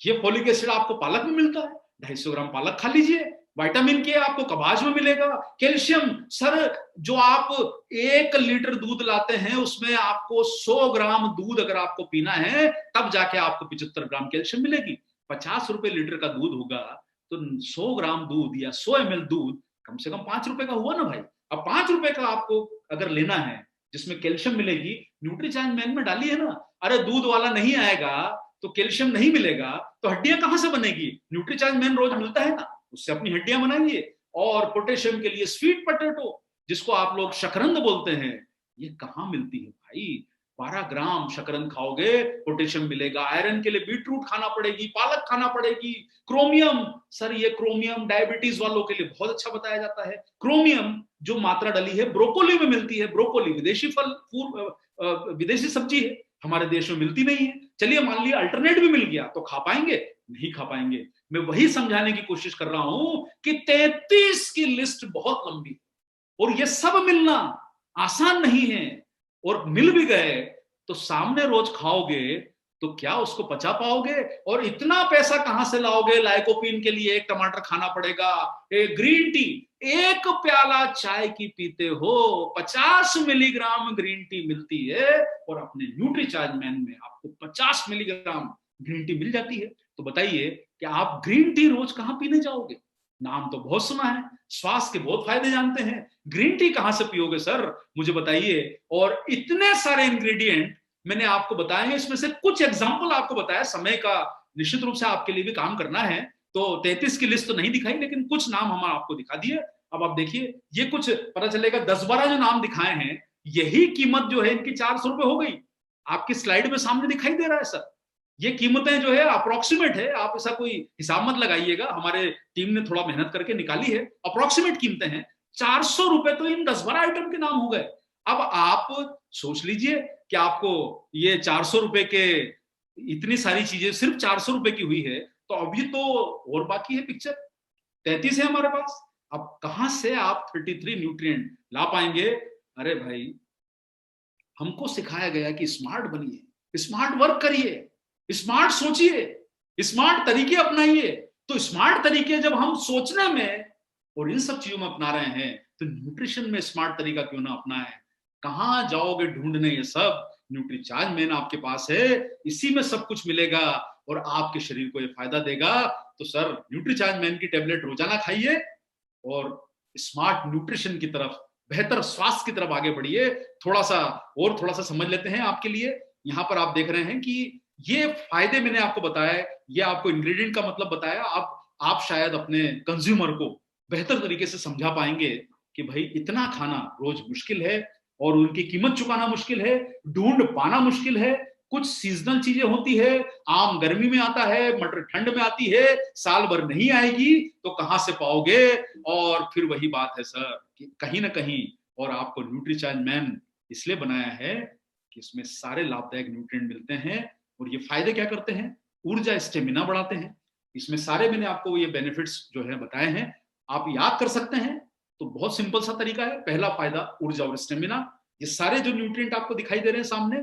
S2: ये फोलिक एसिड आपको पालक में मिलता है, 250 ग्राम पालक खा लीजिए। विटामिन के आपको कबाज में मिलेगा। कैल्शियम सर, जो आप 1 लीटर दूध लाते हैं उसमें आपको 100 ग्राम दूध अगर आपको पीना है तब जाके आपको 75 ग्राम कैल्शियम मिलेगी। 50 रुपए लीटर का दूध होगा तो 100 ग्राम दूध या 100 ml दूध कम से कम 5 रुपए का हुआ ना भाई। अब 5 रुपए का आपको अगर लेना है जिसमें कैल्शियम मिलेगी, न्यूट्रीचार्ज मैन में डाली है ना। अरे दूध वाला नहीं आएगा तो कैल्शियम नहीं मिलेगा तो हड्डियां कहां से बनेगी? न्यूट्रीचार्ज मैन रोज मिलता है ना, उससे अपनी हड्डियां बनाइए। और पोटेशियम के लिए स्वीट पोटैटो, जिसको आप लोग शकरंद बोलते हैं, ये कहां मिलती है भाई? 12 ग्राम शकरकंद खाओगे पोटेशियम मिलेगा। आयरन के लिए बीटरूट खाना पड़ेगी, पालक खाना पड़ेगी। क्रोमियम, सर ये क्रोमियम डायबिटीज वालों के लिए बहुत अच्छा बताया जाता है। क्रोमियम जो मात्रा डली है ब्रोकोली में मिलती है। ब्रोकोली विदेशी फल, विदेशी सब्जी है, हमारे देश में मिलती नहीं है। चलिए मान लिया अल्टरनेट भी मिल गया तो खा पाएंगे? नहीं खा पाएंगे। मैं वही समझाने की कोशिश कर रहा हूं कि 33 की लिस्ट बहुत लंबी है और ये सब मिलना आसान नहीं है। और मिल भी गए तो सामने रोज खाओगे तो क्या उसको पचा पाओगे? और इतना पैसा कहां से लाओगे? लाइकोपीन के लिए एक टमाटर खाना पड़ेगा, एक ग्रीन टी, एक प्याला चाय की पीते हो 50 मिलीग्राम ग्रीन टी मिलती है और अपने न्यूट्रीचार्ज मैन में आपको 50 मिलीग्राम ग्रीन टी मिल जाती है। तो बताइए कि आप ग्रीन टी रोज कहां पीने जाओगे? नाम तो बहुत सुना है, स्वास्थ्य के बहुत फायदे जानते हैं, ग्रीन टी कहां से पियोगे सर? मुझे बताइए। और इतने सारे इंग्रेडिएंट मैंने आपको बताए हैं, इसमें से कुछ एग्जांपल आपको बताया। समय का निश्चित रूप से आपके लिए भी काम करना है तो 33 की लिस्ट तो नहीं दिखाई, लेकिन कुछ नाम हम आपको दिखा दिए। अब आप देखिए, ये कुछ पता चलेगा 10-12 जो नाम दिखाए हैं, यही कीमत जो है इनकी 400 रुपए हो गई। आपकी स्लाइड में सामने दिखाई दे रहा है सर। ये कीमतें जो है अप्रोक्सीमेट है, आप ऐसा कोई हिसाब मत लगाइएगा, हमारे टीम ने थोड़ा मेहनत करके निकाली है, अप्रोक्सीमेट कीमतें हैं। 400 रुपए तो इन 10-12 आइटम के नाम हो गए। अब आप सोच लीजिए कि आपको ये 400 रुपए के इतनी सारी चीजें सिर्फ 400 रुपए की हुई है, तो अभी तो और बाकी है पिक्चर। 33 है हमारे पास। अब कहां से आप 33 न्यूट्रिएंट ला पाएंगे? अरे भाई, हमको सिखाया गया कि स्मार्ट बनिए, स्मार्ट वर्क करिए, स्मार्ट सोचिए, स्मार्ट तरीके अपनाइए। तो स्मार्ट तरीके जब हम सोचने में और इन सब चीजों में अपना रहे हैं तो न्यूट्रिशन में स्मार्ट तरीका क्यों ना अपनाएं? कहां जाओगे ढूंढने ये सब? न्यूट्रीचार्ज मैन आपके पास है, इसी में सब कुछ मिलेगा और आपके शरीर को ये फायदा देगा। तो सर न्यूट्रीचार्ज मैन की टेबलेट रोजाना खाइए और स्मार्ट न्यूट्रिशन की तरफ, बेहतर स्वास्थ्य की तरफ आगे बढ़िए। थोड़ा सा समझ लेते हैं आपके लिए। यहाँ पर आप देख रहे हैं कि ये फायदे मैंने आपको बताया, ये आपको इंग्रेडिएंट का मतलब बताया। आप शायद अपने कंज्यूमर को बेहतर तरीके से समझा पाएंगे कि भाई इतना खाना रोज मुश्किल है और उनकी कीमत चुकाना मुश्किल है, ढूंढ पाना मुश्किल है। कुछ सीजनल चीजें होती है, आम गर्मी में आता है, मटर ठंड में आती है, साल भर नहीं आएगी तो कहां से पाओगे? और फिर वही बात है सर कि कहीं ना कहीं, और आपको न्यूट्रीचार्ज मैन इसलिए बनाया है कि इसमें सारे लाभदायक न्यूट्रिएंट मिलते हैं। और ये फायदे क्या करते हैं? ऊर्जा, स्टेमिना बढ़ाते हैं। इसमें सारे मैंने आपको ये बेनिफिट्स जो है बताए हैं, आप याद कर सकते हैं। तो बहुत सिंपल सा तरीका है। पहला फायदा ऊर्जा और स्टेमिना। ये सारे जो न्यूट्रिएंट आपको दिखाई दे रहे हैं सामने,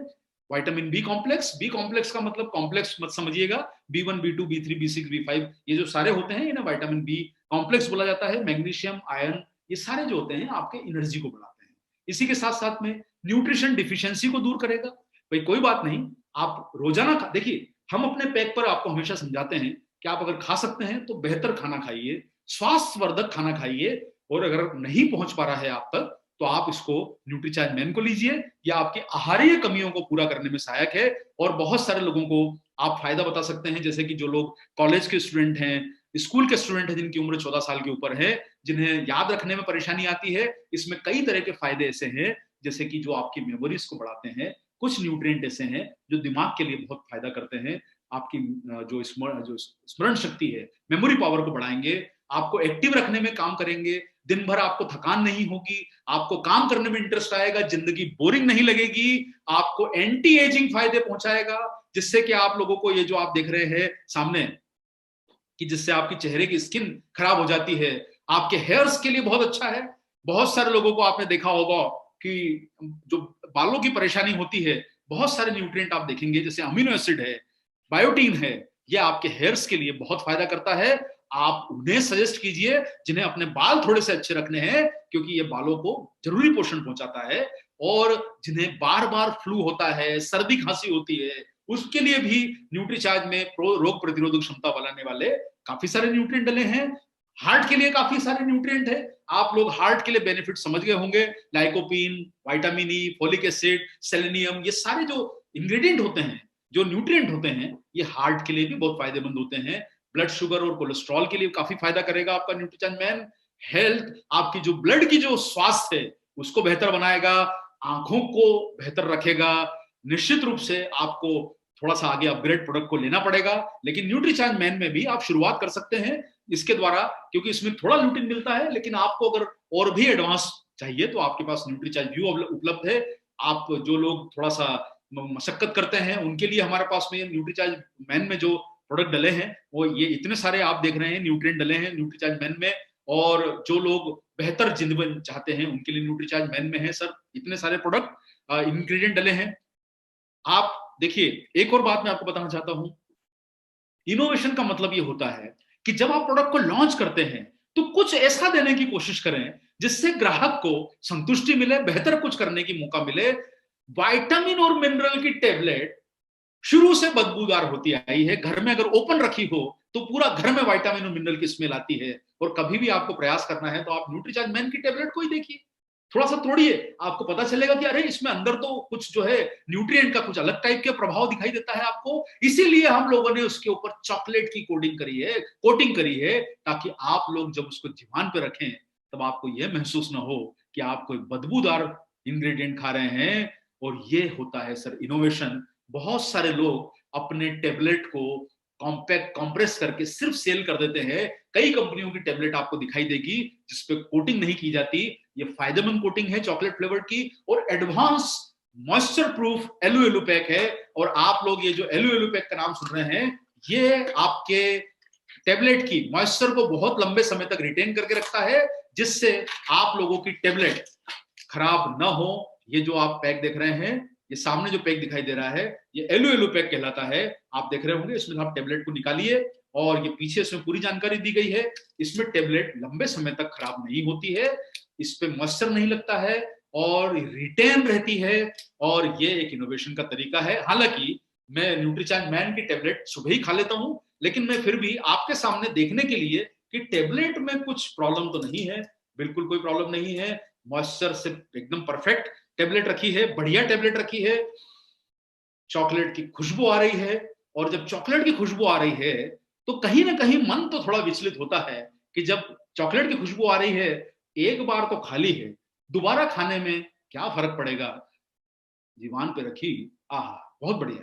S2: vitamin B complex, B complex का मतलब कॉम्प्लेक्स मत समझिएगा, B1 B2 B3 B6 B5 ये जो सारे होते हैं इन्हें विटामिन बी कॉम्प्लेक्स बोला जाता है। मैग्नीशियम, आयरन, ये सारे जो होते हैं आपके एनर्जी को बढ़ाते हैं। इसी के साथ साथ में न्यूट्रिशन डिफिशियंसी को दूर करेगा। भाई कोई बात नहीं, आप रोजाना देखिए, हम अपने पैक पर आपको हमेशा समझाते हैं कि आप अगर खा सकते हैं तो बेहतर खाना खाइए, स्वास्थ्यवर्धक खाना खाइए। और अगर नहीं पहुंच पा रहा है आप तक तो आप इसको न्यूट्रीचार्ज मैन को लीजिए, या आपकी आहारीय कमियों को पूरा करने में सहायक है। और बहुत सारे लोगों को आप फायदा बता सकते हैं, जैसे कि जो लोग कॉलेज के स्टूडेंट हैं, स्कूल के स्टूडेंट हैं, जिनकी उम्र 14 साल के ऊपर है, जिन्हें याद रखने में परेशानी आती है। इसमें कई तरह के फायदे ऐसे हैं, जैसे कि जो आपकी मेमोरीज को बढ़ाते हैं। कुछ न्यूट्रिएंट ऐसे हैं जो दिमाग के लिए बहुत फायदा करते हैं। आपकी जो स्मरण शक्ति है, मेमोरी पावर को बढ़ाएंगे, आपको एक्टिव रखने में काम करेंगे। दिन भर आपको थकान नहीं होगी, आपको काम करने में इंटरेस्ट आएगा, जिंदगी बोरिंग नहीं लगेगी। आपको एंटी एजिंग फायदे पहुंचाएगा, जिससे कि आप लोगों को ये जो आप देख रहे हैं सामने, कि जिससे आपकी चेहरे की स्किन खराब हो जाती है, आपके हेयर्स के लिए बहुत अच्छा है। बहुत सारे लोगों को आपने देखा होगा कि जो बालों की परेशानी होती है, बहुत सारे न्यूट्रिएंट आप देखेंगे, जैसे अमीनो एसिड है, बायोटीन है, ये आपके हेयर्स के लिए बहुत फायदा करता है। आप उन्हें सजेस्ट कीजिए जिन्हें अपने बाल थोड़े से अच्छे रखने हैं, क्योंकि ये बालों को जरूरी पोषण पहुंचाता है। और जिन्हें बार बार फ्लू होता है, सर्दी खांसी होती है, उसके लिए भी न्यूट्रीचार्ज में रोग प्रतिरोधक क्षमता बढ़ाने वाले काफी सारे न्यूट्रिएंट डले हैं। हार्ट के लिए काफी सारे न्यूट्रिएंट है। आप लोग हार्ट के लिए बेनिफिट समझ गए होंगे, lycopene, vitamin E, folic acid, selenium, ये सारे जो इंग्रेडिएंट होते हैं, जो न्यूट्रिएंट होते हैं, ये हार्ट के लिए भी बहुत फायदेमंद होते हैं। ब्लड शुगर और कोलेस्ट्रॉल के लिए काफी फायदा करेगा आपका न्यूट्रीचार्ज मैन। हेल्थ, आपकी जो ब्लड की जो स्वास्थ्य है उसको बेहतर बनाएगा, आंखों को बेहतर रखेगा, निश्चित रूप से आपको थोड़ा सा आगे अपग्रेड प्रोडक्ट को लेना पड़ेगा, लेकिन न्यूट्रीचार्ज मैन में भी आप शुरुआत कर सकते हैं इसके द्वारा, क्योंकि इसमें थोड़ा ल्यूटिन मिलता है। लेकिन आपको अगर और भी एडवांस चाहिए तो आपके पास न्यूट्रीचार्ज व्यू उपलब्ध है। आप जो लोग थोड़ा सा मशक्कत करते हैं उनके लिए हमारे पास में न्यूट्रीचार्ज मैन में जो प्रोडक्ट डले हैं वो ये इतने सारे आप देख रहे हैं न्यूट्रिएंट डले हैं न्यूट्रीचार्ज मैन में, और जो लोग बेहतर जिंदगी चाहते हैं उनके लिए न्यूट्रीचार्ज मैन में है सर इतने सारे प्रोडक्ट इंग्रेडिएंट डले हैं। आप देखिए, एक और बात मैं आपको बताना चाहता हूं, इनोवेशन का मतलब ये होता है कि जब आप प्रोडक्ट को लॉन्च करते हैं तो कुछ ऐसा देने की कोशिश करें जिससे ग्राहक को संतुष्टि मिले, बेहतर कुछ करने की मौका मिले। विटामिन और मिनरल की टेबलेट शुरू से बदबूदार होती आई है, घर में अगर ओपन रखी हो तो पूरा घर में विटामिन और मिनरल की स्मेल आती है। और कभी भी आपको प्रयास करना है तो आप न्यूट्रीचार्ज मैन की टेबलेट को ही देखिए, थोड़ा सा तोड़िए, आपको पता चलेगा कि अरे इसमें अंदर तो कुछ जो है न्यूट्रिएंट का कुछ अलग टाइप के प्रभाव दिखाई देता है आपको। इसीलिए हम लोगों ने उसके ऊपर चॉकलेट की कोटिंग करी है, ताकि आप लोग जब उसको जीवन पे रखें तब आपको यह महसूस ना हो कि आप कोई बदबूदार इंग्रेडिएंट खा रहे हैं। और ये होता है सर इनोवेशन। बहुत सारे लोग अपने टेबलेट को कॉम्पैक्ट कंप्रेस करके सिर्फ सेल कर देते हैं। कई कंपनियों की टेबलेट आपको दिखाई देगी जिसपे कोटिंग नहीं की जाती। ये फायदेमंद कोटिंग है चॉकलेट फ्लेवर की, और एडवांस मॉइस्चर प्रूफ एलू पैक है। और आप लोग ये जो एलू पैक का नाम सुन रहे हैं, ये आपके टेबलेट की मॉइस्चर को बहुत लंबे समय तक रिटेन करके रखता है, जिससे आप लोगों की टेबलेट खराब ना हो। ये जो आप पैक देख रहे हैं, ये सामने जो पैक दिखाई दे रहा है, ये एलू पैक कहलाता है। आप देख रहे होंगे, इसमें आप टेबलेट को निकालिए और ये पीछे इसमें पूरी जानकारी दी गई है। इसमें टेबलेट लंबे समय तक खराब नहीं होती है, इस पे मॉइस्चर नहीं लगता है और रिटेन रहती है। और ये एक इनोवेशन का तरीका है। हालांकि मैं न्यूट्रीचार्ज मैन की टेबलेट सुबह ही खा लेता हूं, लेकिन मैं फिर भी आपके सामने देखने के लिए कि टेबलेट में कुछ प्रॉब्लम तो नहीं है, बिल्कुल कोई प्रॉब्लम नहीं है। मॉइस्चर से एकदम परफेक्ट टेबलेट रखी है, बढ़िया टेबलेट रखी है, चॉकलेट की खुशबू आ रही है। और जब चॉकलेट की खुशबू आ रही है तो कहीं ना कहीं मन तो थोड़ा विचलित होता है कि जब चॉकलेट की खुशबू आ रही है, एक बार तो खाली है, दोबारा खाने में क्या फर्क पड़ेगा। जीवान पे रखी, आहा बहुत बढ़िया,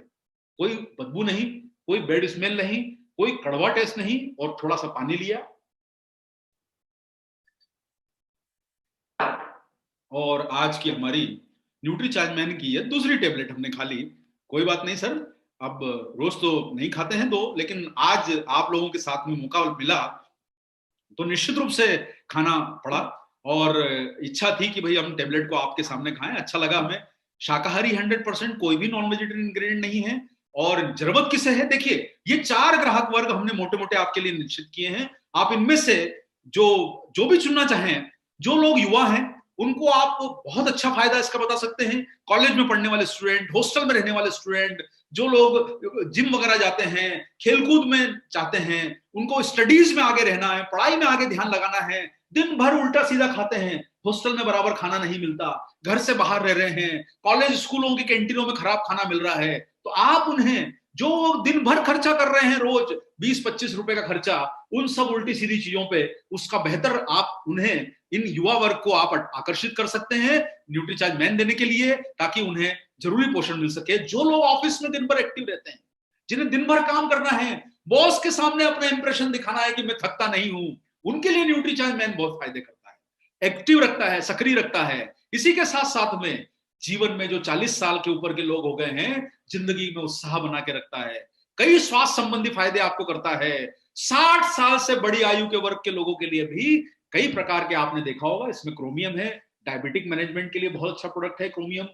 S2: कोई बदबू नहीं, कोई बैड स्मेल नहीं, कोई कड़वा टेस्ट नहीं, और थोड़ा सा पानी लिया और आज की हमारी न्यूट्रीचार्ज मैन की है दूसरी टेबलेट हमने खा ली। कोई बात नहीं सर, अब रोज तो नहीं खाते हैं दो, लेकिन आज आप लोगों के साथ में मौका मिला तो निश्चित रूप से खाना पड़ा। और इच्छा थी कि भाई हम टेबलेट को आपके सामने खाएं, अच्छा लगा हमें। शाकाहारी 100%, कोई भी नॉन वेजिटेरियन इंग्रेडिएंट नहीं है। और जरूरत किसे है, देखिए ये 4 ग्राहक वर्ग हमने मोटे मोटे आपके लिए निश्चित किए हैं। आप इनमें से जो जो भी चुनना चाहें, जो लोग युवा हैं उनको आप बहुत अच्छा फायदा इसका बता सकते हैं। कॉलेज में पढ़ने वाले स्टूडेंट, हॉस्टल में रहने वाले स्टूडेंट, जो लोग जिम वगैरह जाते हैं, खेलकूद में चाहते हैं, उनको स्टडीज में आगे रहना है, पढ़ाई में आगे ध्यान लगाना है, दिन भर उल्टा सीधा खाते हैं, हॉस्टल में बराबर खाना नहीं मिलता, घर से बाहर रह रहे हैं, कॉलेज स्कूलों की कैंटीनों में खराब खाना मिल रहा है, तो आप उन्हें जो दिन भर खर्चा कर रहे हैं, रोज 20-25 रुपए का खर्चा, उन सब उल्टी सीधी चीजों पे उसका बेहतर आप उन्हें, इन युवा वर्ग को आप आकर्षित कर सकते हैं न्यूट्रीचार्ज मैन देने के लिए, ताकि उन्हें जरूरी पोषण मिल सके। जो लोग ऑफिस में दिन भर एक्टिव रहते हैं, जिन्हें दिन भर काम करना है, बॉस के सामने अपना इंप्रेशन दिखाना है कि मैं थकता नहीं हूं, उनके लिए न्यूट्रीचार्ज मैन बहुत फायदे करता है, एक्टिव रखता है, सक्रिय रखता है। इसी के साथ साथ में जीवन में जो 40 साल के ऊपर के लोग हो गए हैं, जिंदगी में उत्साह बना के रखता है, कई स्वास्थ्य संबंधी फायदे आपको करता है। 60 साल से बड़ी आयु के वर्ग के लोगों के लिए भी कई प्रकार के आपने देखा होगा, इसमें क्रोमियम है, डायबिटिक मैनेजमेंट के लिए बहुत अच्छा प्रोडक्ट है क्रोमियम,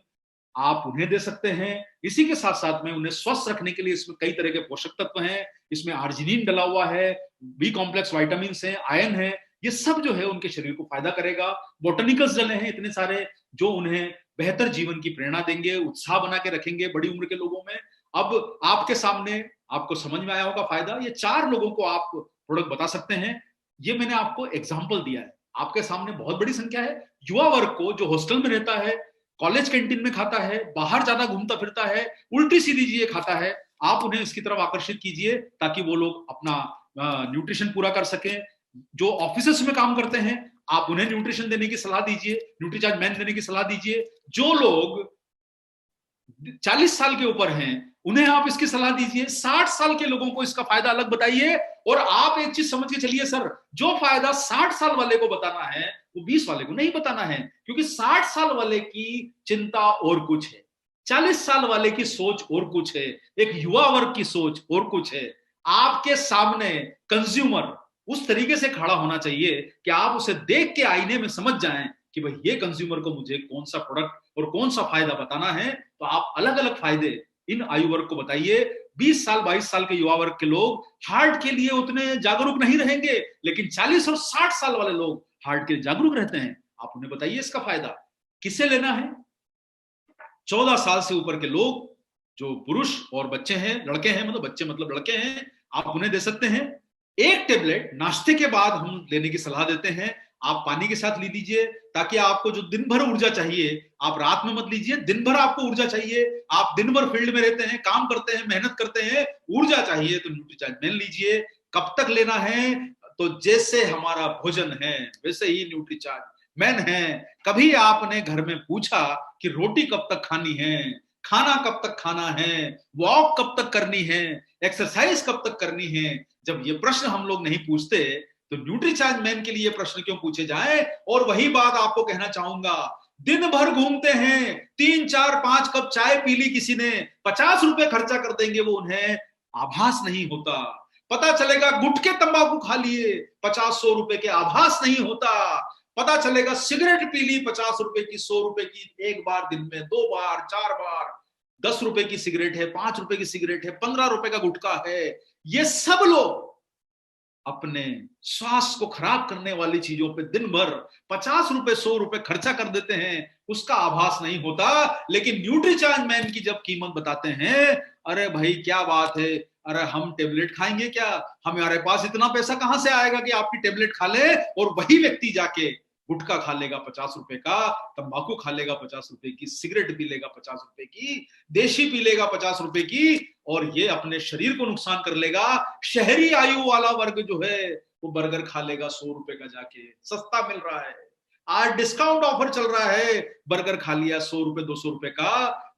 S2: आप उन्हें दे सकते हैं। इसी के साथ साथ में उन्हें स्वस्थ रखने के लिए इसमें कई तरह के पोषक तत्व हैं, इसमें आर्जिनिन डला हुआ है, बी कॉम्प्लेक्स विटामिन है, आयरन है, ये सब जो है उनके शरीर को फायदा करेगा। बोटनिकल्स डले हैं इतने सारे जो उन्हें बेहतर जीवन की प्रेरणा देंगे, उत्साह बना के रखेंगे बड़ी उम्र के लोगों में। अब आपके सामने आपको समझ में आया होगा फायदा, ये 4 लोगों को आप प्रोडक्ट बता सकते हैं। ये मैंने आपको एग्जाम्पल दिया है, आपके सामने बहुत बड़ी संख्या है युवा वर्ग को जो हॉस्टल में रहता है, कॉलेज कैंटीन में खाता है, बाहर ज्यादा घूमता फिरता है, उल्टी सीधी चीजें खाता है, आप उन्हें इसकी तरफ आकर्षित कीजिए ताकि वो लोग अपना न्यूट्रिशन पूरा कर सकें। जो ऑफिस में काम करते हैं, आप उन्हें न्यूट्रिशन देने की सलाह दीजिए, न्यूट्रीचार्ज मैन देने की सलाह दीजिए। जो लोग 40 साल के ऊपर हैं उन्हें आप इसकी सलाह दीजिए, 60 साल के लोगों को इसका फायदा अलग बताइए। और आप एक चीज समझ के चलिए सर, जो फायदा 60 साल वाले को बताना है वो 20 वाले को नहीं बताना है, क्योंकि 60 साल वाले की चिंता और कुछ है, 40 साल वाले की सोच और कुछ है, एक युवा वर्ग की सोच और कुछ है। आपके सामने कंज्यूमर उस तरीके से खड़ा होना चाहिए कि आप उसे देख के आईने में समझ जाएं कि भाई ये कंज्यूमर को मुझे कौन सा प्रोडक्ट और कौन सा फायदा बताना है। तो आप अलग अलग फायदे इन आयु वर्ग को बताइए। 20 साल 22 साल के युवा वर्ग के लोग हार्ट के लिए उतने जागरूक नहीं रहेंगे, लेकिन 40 और 60 साल वाले लोग हार्ट के लिए जागरूक रहते हैं। आप उन्हें बताइए इसका फायदा किसे लेना है। 14 साल से ऊपर के लोग जो पुरुष और बच्चे हैं, लड़के हैं, मतलब बच्चे मतलब लड़के हैं, आप उन्हें दे सकते हैं। एक टेबलेट नाश्ते के बाद हम लेने की सलाह देते हैं। आप पानी के साथ ले लीजिए, ताकि आपको जो दिन भर ऊर्जा चाहिए आप रात में मत लीजिए। दिन भर आपको ऊर्जा चाहिए, आप दिन भर फील्ड में रहते हैं, काम करते हैं, मेहनत करते हैं, ऊर्जा चाहिए तो न्यूट्रीचार्ज मेन लीजिए। कब तक लेना है? तो जैसे हमारा भोजन है वैसे ही न्यूट्रीचार्ज मेन है। कभी आपने घर में पूछा कि रोटी कब तक खानी है, खाना कब तक खाना है, वॉक कब तक करनी है, एक्सरसाइज कब तक करनी है? जब ये प्रश्न हम लोग नहीं पूछते तो न्यूट्रीचार्ज मैन के लिए प्रश्न क्यों पूछे जाए? और वही बात आपको कहना चाहूंगा, दिन भर घूमते हैं, 3 4 5 कप चाय पी ली किसी ने, 50 रुपए खर्चा कर देंगे, वो उन्हें आभास नहीं होता। पता चलेगा गुटखे तंबाकू खा लिए, 50 100 रुपए के आभास नहीं होता। पता चलेगा सिगरेट पी ली 50 रुपए की, 100 रुपए की, एक बार दिन में, 2 बार, 4 बार, 10 रुपए की सिगरेट है, 5 रुपए की सिगरेट है, 15 रुपए का गुटखा है। ये सब लोग अपने स्वास्थ्य को खराब करने वाली चीजों पे दिन भर 50 रुपए 100 रुपए खर्चा कर देते हैं, उसका आभास नहीं होता। लेकिन न्यूट्रीचार्ज मैन की जब कीमत बताते हैं, अरे भाई क्या बात है, अरे हम टेबलेट खाएंगे क्या, हमारे पास इतना पैसा कहां से आएगा कि आपकी टेबलेट खा ले? और वही व्यक्ति जाके गुटखा खा लेगा 50 रुपए का, तंबाकू खा लेगा 50 रुपए की, सिगरेट पी लेगा 50 रुपए की, देशी पी लेगा 50 रुपए की, और ये अपने शरीर को नुकसान कर लेगा। शहरी आयु वाला वर्ग जो है वो बर्गर खा लेगा 100 रुपए का, जाके सस्ता मिल रहा है, आज डिस्काउंट ऑफर चल रहा है, बर्गर खा लिया 100 रुपए 200 रुपए का।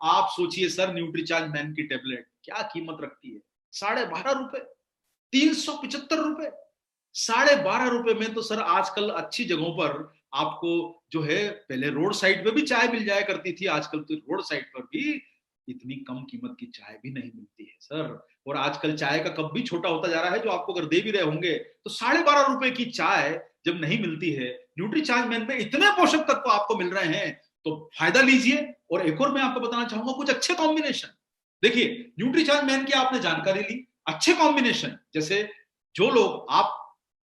S2: आप सोचिए सर, न्यूट्रीचार्ज मैन की टेबलेट क्या कीमत रखती है? 12.5 रुपए, 375 रुपए। 12.5 रुपए में तो सर आजकल अच्छी जगहों पर आपको जो है, पहले रोड साइड पे भी चाय मिल जाया करती थी, आजकल तो रोड साइड पर भी इतनी कम कीमत की चाय भी नहीं मिलती है सर। और आजकल चाय का कप भी छोटा होता जा रहा है, जो आपको अगर दे भी रहे होंगे तो 12.5 रुपए की चाय जब नहीं मिलती है, न्यूट्रीचार्ज मैन में इतने पोषक तत्व आपको मिल रहे हैं, तो फायदा लीजिए। और एक और मैं आपको बताना चाहूंगा कुछ अच्छे कॉम्बिनेशन। देखिए, न्यूट्रीचार्ज मैन की आपने जानकारी ली, अच्छे कॉम्बिनेशन जैसे, जो लोग आप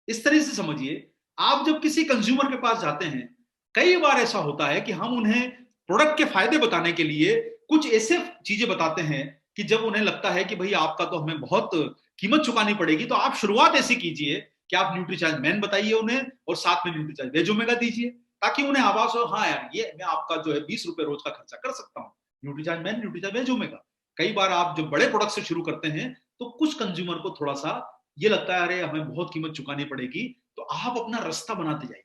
S2: इस तरह से समझिए, आप जब किसी कंज्यूमर के पास जाते हैं, कई बार ऐसा होता है कि हम उन्हें प्रोडक्ट के फायदे बताने के लिए कुछ ऐसे चीजें बताते हैं कि जब उन्हें लगता है कि भाई आपका तो हमें बहुत कीमत चुकानी पड़ेगी, तो आप शुरुआत ऐसी कीजिए कि आप न्यूट्रीचार्ज मैन बताइए उन्हें, और साथ में न्यूट्रीचार्ज वेज ओमेगा दीजिए, ताकि उन्हें आभास हो, हाँ यार ये मैं आपका जो है 20 रुपए रोज का खर्चा कर सकता हूँ, Nutricharge man, Nutricharge veg omega. कई बार आप जब बड़े प्रोडक्ट से शुरू करते हैं तो कुछ कंज्यूमर को थोड़ा सा ये लगता है, अरे हमें बहुत कीमत चुकानी पड़ेगी, तो आप अपना रास्ता बनाते जाइए।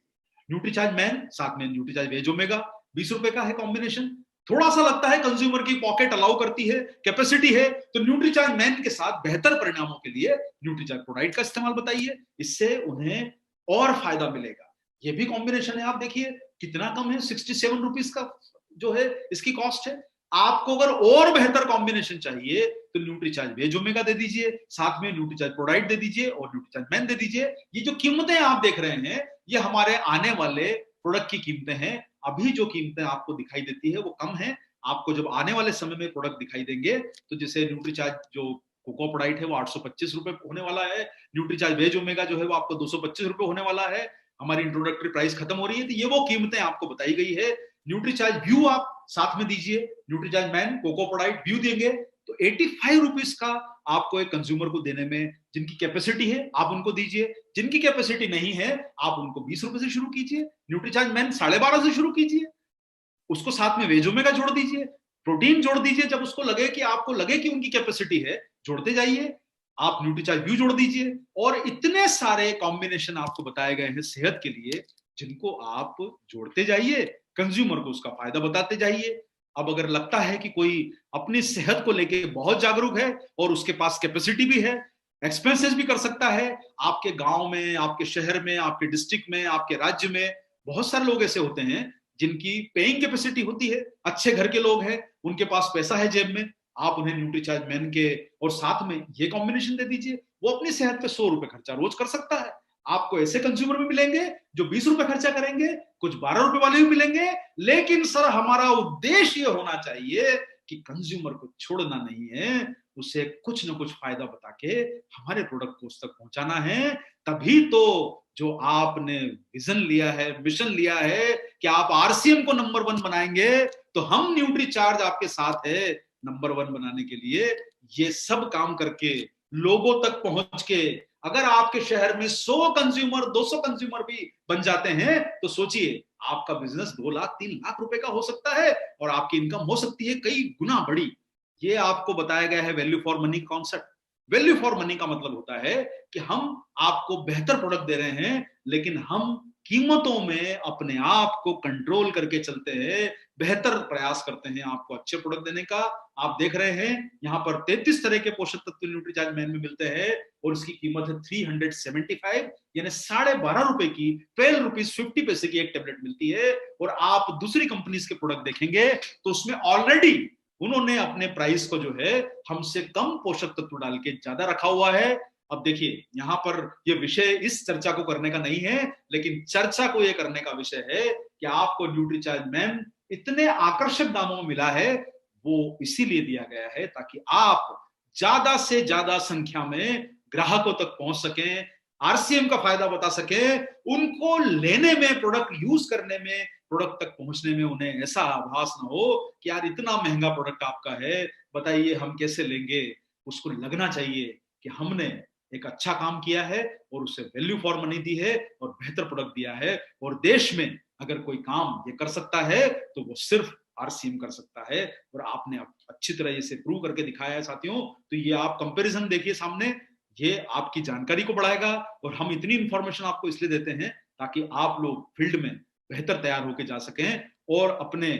S2: न्यूट्रीचार्ज मैन साथ में न्यूट्रीचार्ज वेज ओमेगा, 20 रुपए का है कॉम्बिनेशन। थोड़ा सा लगता है कंज्यूमर की पॉकेट अलाउ करती है, कैपेसिटी है, तो न्यूट्रीचार्ज मैन के साथ बेहतर परिणामों के लिए न्यूट्रीचार्ज प्रोडाइट का इस्तेमाल बताइए, इससे उन्हें और फायदा मिलेगा। ये भी कॉम्बिनेशन है, आप देखिए कितना कम है, 67 रुपीज का जो है इसकी कॉस्ट है। आपको अगर और बेहतर कॉम्बिनेशन चाहिए तो न्यूट्रीचार्ज वेज ओमेगा दे दीजिए, साथ में न्यूट्रीचार्ज प्रोडाइट दे दीजिए और न्यूट्रीचार्ज मैन दे दीजिए। ये जो कीमतें आप देख रहे हैं, ये हमारे आने वाले प्रोडक्ट की कीमतें हैं। अभी जो कीमतें आपको दिखाई देती है वो कम है, आपको जब आने वाले समय में प्रोडक्ट दिखाई देंगे, तो जैसे न्यूट्रीचार्ज जो कोको प्रोडाइट है वो 825 रुपए होने वाला है, न्यूट्रीचार्ज वेज ओमेगा जो है वो आपको 225 रुपए होने वाला है। हमारी इंट्रोडक्टरी प्राइस खत्म हो रही है, तो ये वो कीमतें आपको बताई गई है। न्यूट्रीचार्ज व्यू आप साथ में दीजिए, न्यूट्रीचार्ज मैन, कोको प्रोडाइट, व्यू देंगे तो 85 रुपीज का आपको एक कंज्यूमर को देने में, जिनकी कैपेसिटी है आप उनको दीजिए, जिनकी कैपेसिटी नहीं है आप उनको 20 रुपए से शुरू कीजिए। न्यूट्रीचार्ज मैन 12.5 से शुरू कीजिए, उसको साथ में वेज ओमेगा जोड़ दीजिए, प्रोटीन जोड़ दीजिए, जब उसको लगे कि आपको लगे कि उनकी कैपेसिटी है, जोड़ते जाइए। आप न्यूट्रीचार्ज व्यू जोड़ दीजिए, और इतने सारे कॉम्बिनेशन आपको बताए गए हैं सेहत के लिए, जिनको आप जोड़ते जाइए, कंज्यूमर को उसका फायदा बताते जाइए। अब अगर लगता है कि कोई अपनी सेहत को लेके बहुत जागरूक है और उसके पास कैपेसिटी भी है, एक्सपेंसेस भी कर सकता है, आपके गांव में, आपके शहर में, आपके डिस्ट्रिक्ट में, आपके राज्य में बहुत सारे लोग ऐसे होते हैं जिनकी पेइंग कैपेसिटी होती है, अच्छे घर के लोग हैं, उनके पास पैसा है जेब में, आप उन्हें न्यूट्रीचार्ज मैन के और साथ में ये कॉम्बिनेशन दे दीजिए, वो अपनी सेहत पे 100 रुपए खर्चा रोज कर सकता है। आपको ऐसे कंज्यूमर भी मिलेंगे जो 20 रुपए खर्चा करेंगे, कुछ 12 रुपए वाले भी मिलेंगे, लेकिन सर हमारा उद्देश्य ये होना चाहिए कि कंज्यूमर को छोड़ना नहीं है, उसे कुछ ना कुछ फायदा बता के हमारे प्रोडक्ट को उस तक पहुंचाना है। तभी तो जो आपने विजन लिया है, मिशन लिया है कि आप आरसीएम को नंबर 1 बनाएंगे, तो हम न्यूट्रीचार्ज आपके साथ है नंबर 1 बनाने के लिए। ये सब काम करके लोगों तक पहुंच के अगर आपके शहर में 100 कंज्यूमर 200 कंज्यूमर भी बन जाते हैं, तो सोचिए आपका बिजनेस 2 लाख 3 लाख रुपए का हो सकता है और आपकी इनकम हो सकती है कई गुना बड़ी। ये आपको बताया गया है value for money concept. Value for money का मतलब होता है कि हम आपको बेहतर प्रोडक्ट दे रहे हैं, लेकिन हम कीमतों में अपने आप को कंट्रोल करके चलते हैं, बेहतर प्रयास करते हैं आपको अच्छे प्रोडक्ट देने का। आप देख रहे हैं यहाँ पर 33 तरह के पोषक तत्व न्यूट्रीचार्ज मैन में मिलते हैं और इसकी कीमत है 375, यानी 12.5 रुपए की, 12 रुपीज 50 पैसे की एक टेबलेट मिलती है। और आप दूसरी कंपनीज के प्रोडक्ट देखेंगे तो उसमें ऑलरेडी उन्होंने अपने प्राइस को जो है हमसे कम पोषक तत्व डाल के ज्यादा रखा हुआ है। अब देखिए यहाँ पर ये विषय इस चर्चा को करने का नहीं है, लेकिन चर्चा को ये करने का विषय है कि आपको न्यूट्रीचार्ज मैन इतने आकर्षक दामों में मिला है, वो इसीलिए दिया गया है ताकि आप ज्यादा से ज्यादा संख्या में ग्राहकों तक पहुंच सकें, आरसीएम का फायदा बता सकें, उनको लेने में, प्रोडक्ट यूज करने में, प्रोडक्ट तक पहुंचने में उन्हें ऐसा आभास ना हो कि यार इतना महंगा प्रोडक्ट आपका है, बताइए हम कैसे लेंगे। उसको लगना चाहिए कि हमने एक अच्छा काम किया है और उसे वैल्यू फॉर मनी दी है और बेहतर प्रोडक्ट दिया है। और देश में अगर कोई काम ये कर सकता है तो वो सिर्फ आरसीएम कर सकता है, और आपने अच्छी तरह इसे प्रूव करके दिखाया है साथियों। तो ये आप कंपैरिजन देखिए सामने, ये आपकी जानकारी को बढ़ाएगा। और हम इतनी इंफॉर्मेशन आपको इसलिए देते हैं ताकि आप लोग फील्ड में बेहतर तैयार होकर जा सकें और अपने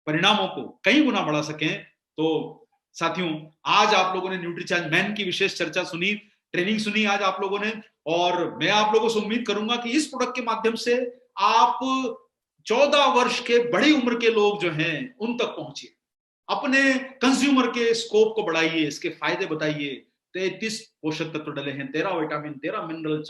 S2: परिणामों को कई गुना बढ़ा सकें। तो साथियों, आज आप लोगों ने न्यूट्रीचार्ज मैन की विशेष चर्चा सुनी, ट्रेनिंग सुनी आज आप लोगों ने, और मैं आप लोगों से उम्मीद करूंगा कि इस प्रोडक्ट के माध्यम से आप 14 वर्ष के बड़ी उम्र के लोग जो हैं उन तक पहुंचिए, अपने कंज्यूमर के स्कोप को बढ़ाइए, इसके फायदे बताइए। 33 पोषक तत्व डले हैं, 13 vitamin, 13 mineral,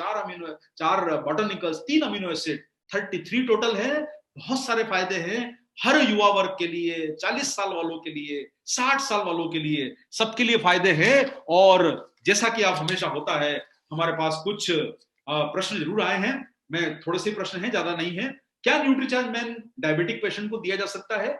S2: 4 बॉटनिकल्स, 3 amino acid, 33 total है। बहुत सारे फायदे हैं हर युवा वर्ग के लिए, 40 साल वालों के लिए, 60 साल वालों के लिए, सबके लिए फायदे हैं। और जैसा कि आप हमेशा होता है, हमारे पास कुछ प्रश्न जरूर आए हैं, मैं थोड़े से प्रश्न हैं, ज्यादा नहीं है। क्या न्यूट्रीचार्ज मैन डायबिटिक पेशेंट को दिया जा सकता है?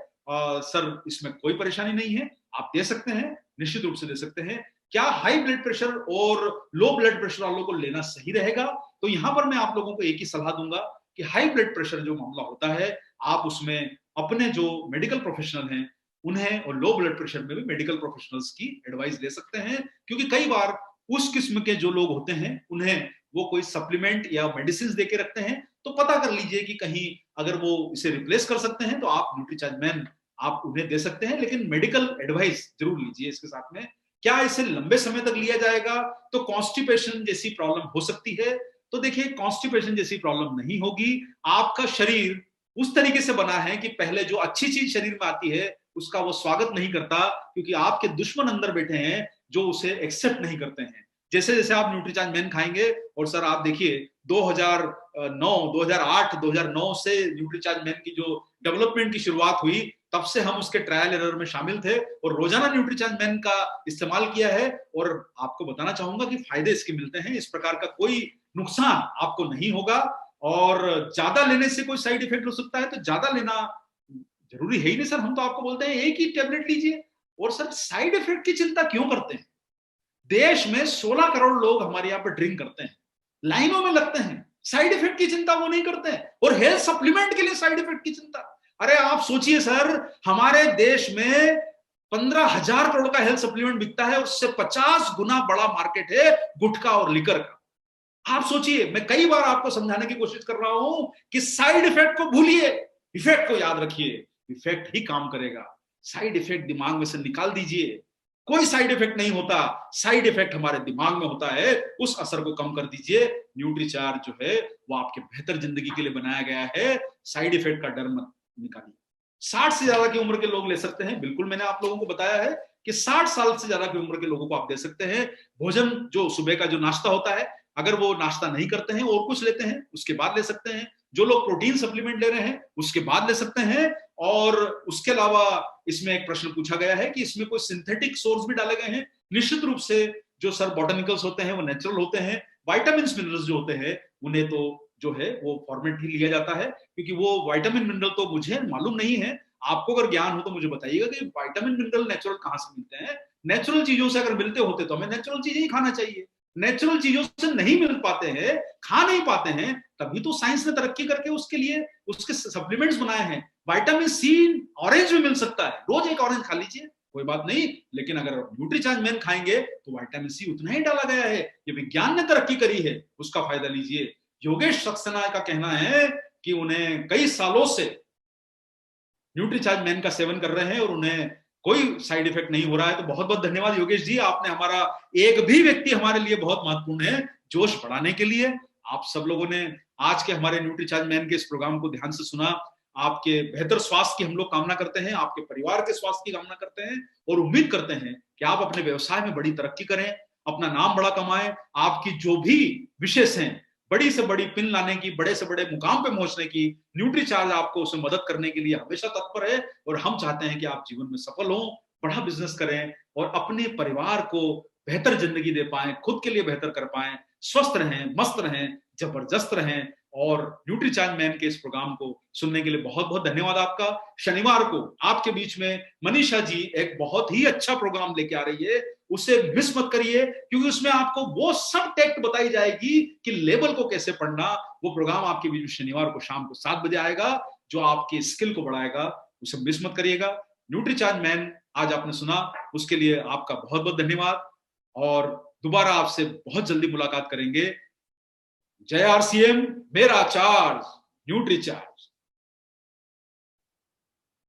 S2: सर इसमें कोई परेशानी नहीं है, आप दे सकते हैं, निश्चित रूप से दे सकते हैं। क्या हाई ब्लड प्रेशर और लो ब्लड प्रेशर वालों को लेना सही रहेगा? तो यहां पर मैं आप लोगों को एक ही सलाह दूंगा कि हाई ब्लड प्रेशर जो मामला होता है, आप उसमें अपने जो मेडिकल प्रोफेशनल हैं उन्हें, और लो ब्लड प्रेशर में भी मेडिकल प्रोफेशनल्स की एडवाइस ले सकते हैं, क्योंकि कई बार उस किस्म के जो लोग होते हैं उन्हें वो कोई सप्लीमेंट या मेडिसिन दे के रखते हैं। तो पता कर लीजिए कि कहीं अगर वो इसे रिप्लेस कर सकते हैं तो आप न्यूट्रीचार्ज मैन आप उन्हें दे सकते हैं, लेकिन मेडिकल एडवाइस जरूर लीजिए इसके साथ में। क्या इसे लंबे समय तक लिया जाएगा तो कॉन्स्टिपेशन जैसी प्रॉब्लम हो सकती है? तो देखिए, कॉन्स्टिपेशन जैसी प्रॉब्लम नहीं होगी। आपका शरीर उस तरीके से बना है कि पहले जो अच्छी चीज शरीर में आती है उसका वो स्वागत नहीं करता, क्योंकि आपके दुश्मन अंदर बैठे हैं जो उसे एक्सेप्ट नहीं करते हैं। जैसे जैसे आप न्यूट्रीचार्ज मैन खाएंगे, और सर आप देखिए 2009, 2008, 2009 से न्यूट्रीचार्ज मैन की जो डेवलपमेंट की शुरुआत हुई, तब से हम उसके ट्रायल एरर में शामिल थे और रोजाना न्यूट्रीचार्ज मैन का इस्तेमाल किया है। और आपको बताना चाहूंगा कि फायदे इसके मिलते हैं, इस प्रकार का कोई नुकसान आपको नहीं होगा। और ज्यादा लेने से कोई साइड इफेक्ट हो सकता है तो ज्यादा लेना जरूरी है ही नहीं सर। हम तो आपको बोलते हैं एक ही टेबलेट लीजिए। और सर साइड इफेक्ट की चिंता क्यों करते हैं? देश में 16 करोड़ लोग हमारे यहाँ पर ड्रिंक करते हैं, लाइनों में लगते हैं, साइड इफेक्ट की चिंता वो नहीं करते हैं। और हेल्थ सप्लीमेंट के लिए साइड इफेक्ट की चिंता, अरे आप सोचिए सर, हमारे देश में 15,000 करोड़ का हेल्थ सप्लीमेंट बिकता है, उससे 50 गुना बड़ा मार्केट है गुटखा और लिकर का। आप सोचिए, मैं कई बार आपको समझाने की कोशिश कर रहा हूं कि साइड इफेक्ट को भूलिए, इफेक्ट को याद रखिए, इफेक्ट ही काम करेगा। साइड इफेक्ट दिमाग में से निकाल दीजिए। कोई साइड इफेक्ट नहीं होता, साइड इफेक्ट हमारे दिमाग में होता है, उस असर को कम कर दीजिए। न्यूट्रीचार्ज जो है वो आपके बेहतर जिंदगी के लिए बनाया गया है, साइड इफेक्ट का डर मत निकालिए। 60 से ज्यादा की उम्र के लोग ले सकते हैं, बिल्कुल मैंने आप लोगों को बताया है कि 60 साल से ज्यादा की उम्र के लोगों को आप दे सकते हैं। भोजन जो सुबह का जो नाश्ता होता है, अगर वो नाश्ता नहीं करते हैं और कुछ लेते हैं उसके बाद ले सकते हैं। जो लोग प्रोटीन सप्लीमेंट ले रहे हैं उसके बाद ले सकते हैं। और उसके अलावा इसमें एक प्रश्न पूछा गया है कि इसमें कोई सिंथेटिक सोर्स भी डाले गए हैं। निश्चित रूप से जो सर बॉटनिकल्स होते हैं वो नेचुरल होते हैं। वाइटामिन मिनरल्स जो होते हैं उन्हें तो जो है वो फॉर्मेट ही लिया जाता है, क्योंकि वो वाइटामिन मिनरल तो मुझे मालूम नहीं है। आपको अगर ज्ञान हो तो मुझे बताइएगा कि विटामिन मिनरल नेचुरल कहां से मिलते हैं। नेचुरल चीजों से अगर मिलते होते तो हमें नेचुरल चीजें ही खाना चाहिए। नेचुरल चीजों से नहीं मिल पाते हैं, खा नहीं पाते हैं, तभी तो साइंस ने तरक्की करके उसके लिए उसके सप्लीमेंट्स बनाए हैं। विटामिन सी ऑरेंज में मिल सकता है, रोज एक ऑरेंज खा लीजिए, कोई बात नहीं। लेकिन अगर न्यूट्रीचार्ज मैन खाएंगे तो विटामिन सी उतना ही डाला गया है। ये विज्ञान ने तरक्की करी है, उसका फायदा लीजिए। योगेश सक्सेना का कहना है कि उन्हें कई सालों से न्यूट्रीचार्ज मैन का सेवन कर रहे हैं और उन्हें कोई साइड इफेक्ट नहीं हो रहा है। तो बहुत बहुत धन्यवाद योगेश जी, आपने हमारा एक भी व्यक्ति हमारे लिए बहुत महत्वपूर्ण है जोश बढ़ाने के लिए। आप सब लोगों ने आज के हमारे न्यूट्रीचार्ज मैन के इस प्रोग्राम को ध्यान से सुना। आपके बेहतर स्वास्थ्य की हम लोग कामना करते हैं, आपके परिवार के स्वास्थ्य की कामना करते हैं और उम्मीद करते हैं कि आप अपने व्यवसाय में बड़ी तरक्की करें, अपना नाम बड़ा कमाएं। आपकी जो भी विशेष हैं, बड़ी से बड़ी पिन लाने की, बड़े से बड़े मुकाम पे पहुंचने की, न्यूट्रीचार्ज आपको उसमें मदद करने के लिए हमेशा तत्पर है। और हम चाहते हैं कि आप जीवन में सफल हों, बड़ा बिजनेस करें और अपने परिवार को बेहतर जिंदगी दे पाएं, खुद के लिए बेहतर कर पाएं, स्वस्थ रहें, मस्त रहें, जबरदस्त रहें। और न्यूट्रीचार्ज मैन के इस प्रोग्राम को सुनने के लिए बहुत बहुत धन्यवाद आपका। शनिवार को आपके बीच में मनीषा जी एक बहुत ही अच्छा प्रोग्राम लेके आ रही है, उसे मिस मत करिए, क्योंकि उसमें आपको वो सब टेक्ट बताई जाएगी कि लेबल को कैसे पढ़ना। वो प्रोग्राम आपके बीच में शनिवार को शाम को 7 बजे आएगा, जो आपकी स्किल को बढ़ाएगा, उसे मिस मत करिएगा। न्यूट्रीचार्ज मैन आज आपने सुना, उसके लिए आपका बहुत बहुत धन्यवाद और दोबारा आपसे बहुत जल्दी मुलाकात करेंगे। जय आरसीएम, मेरा चार्ज, न्यूट्रीचार्ज।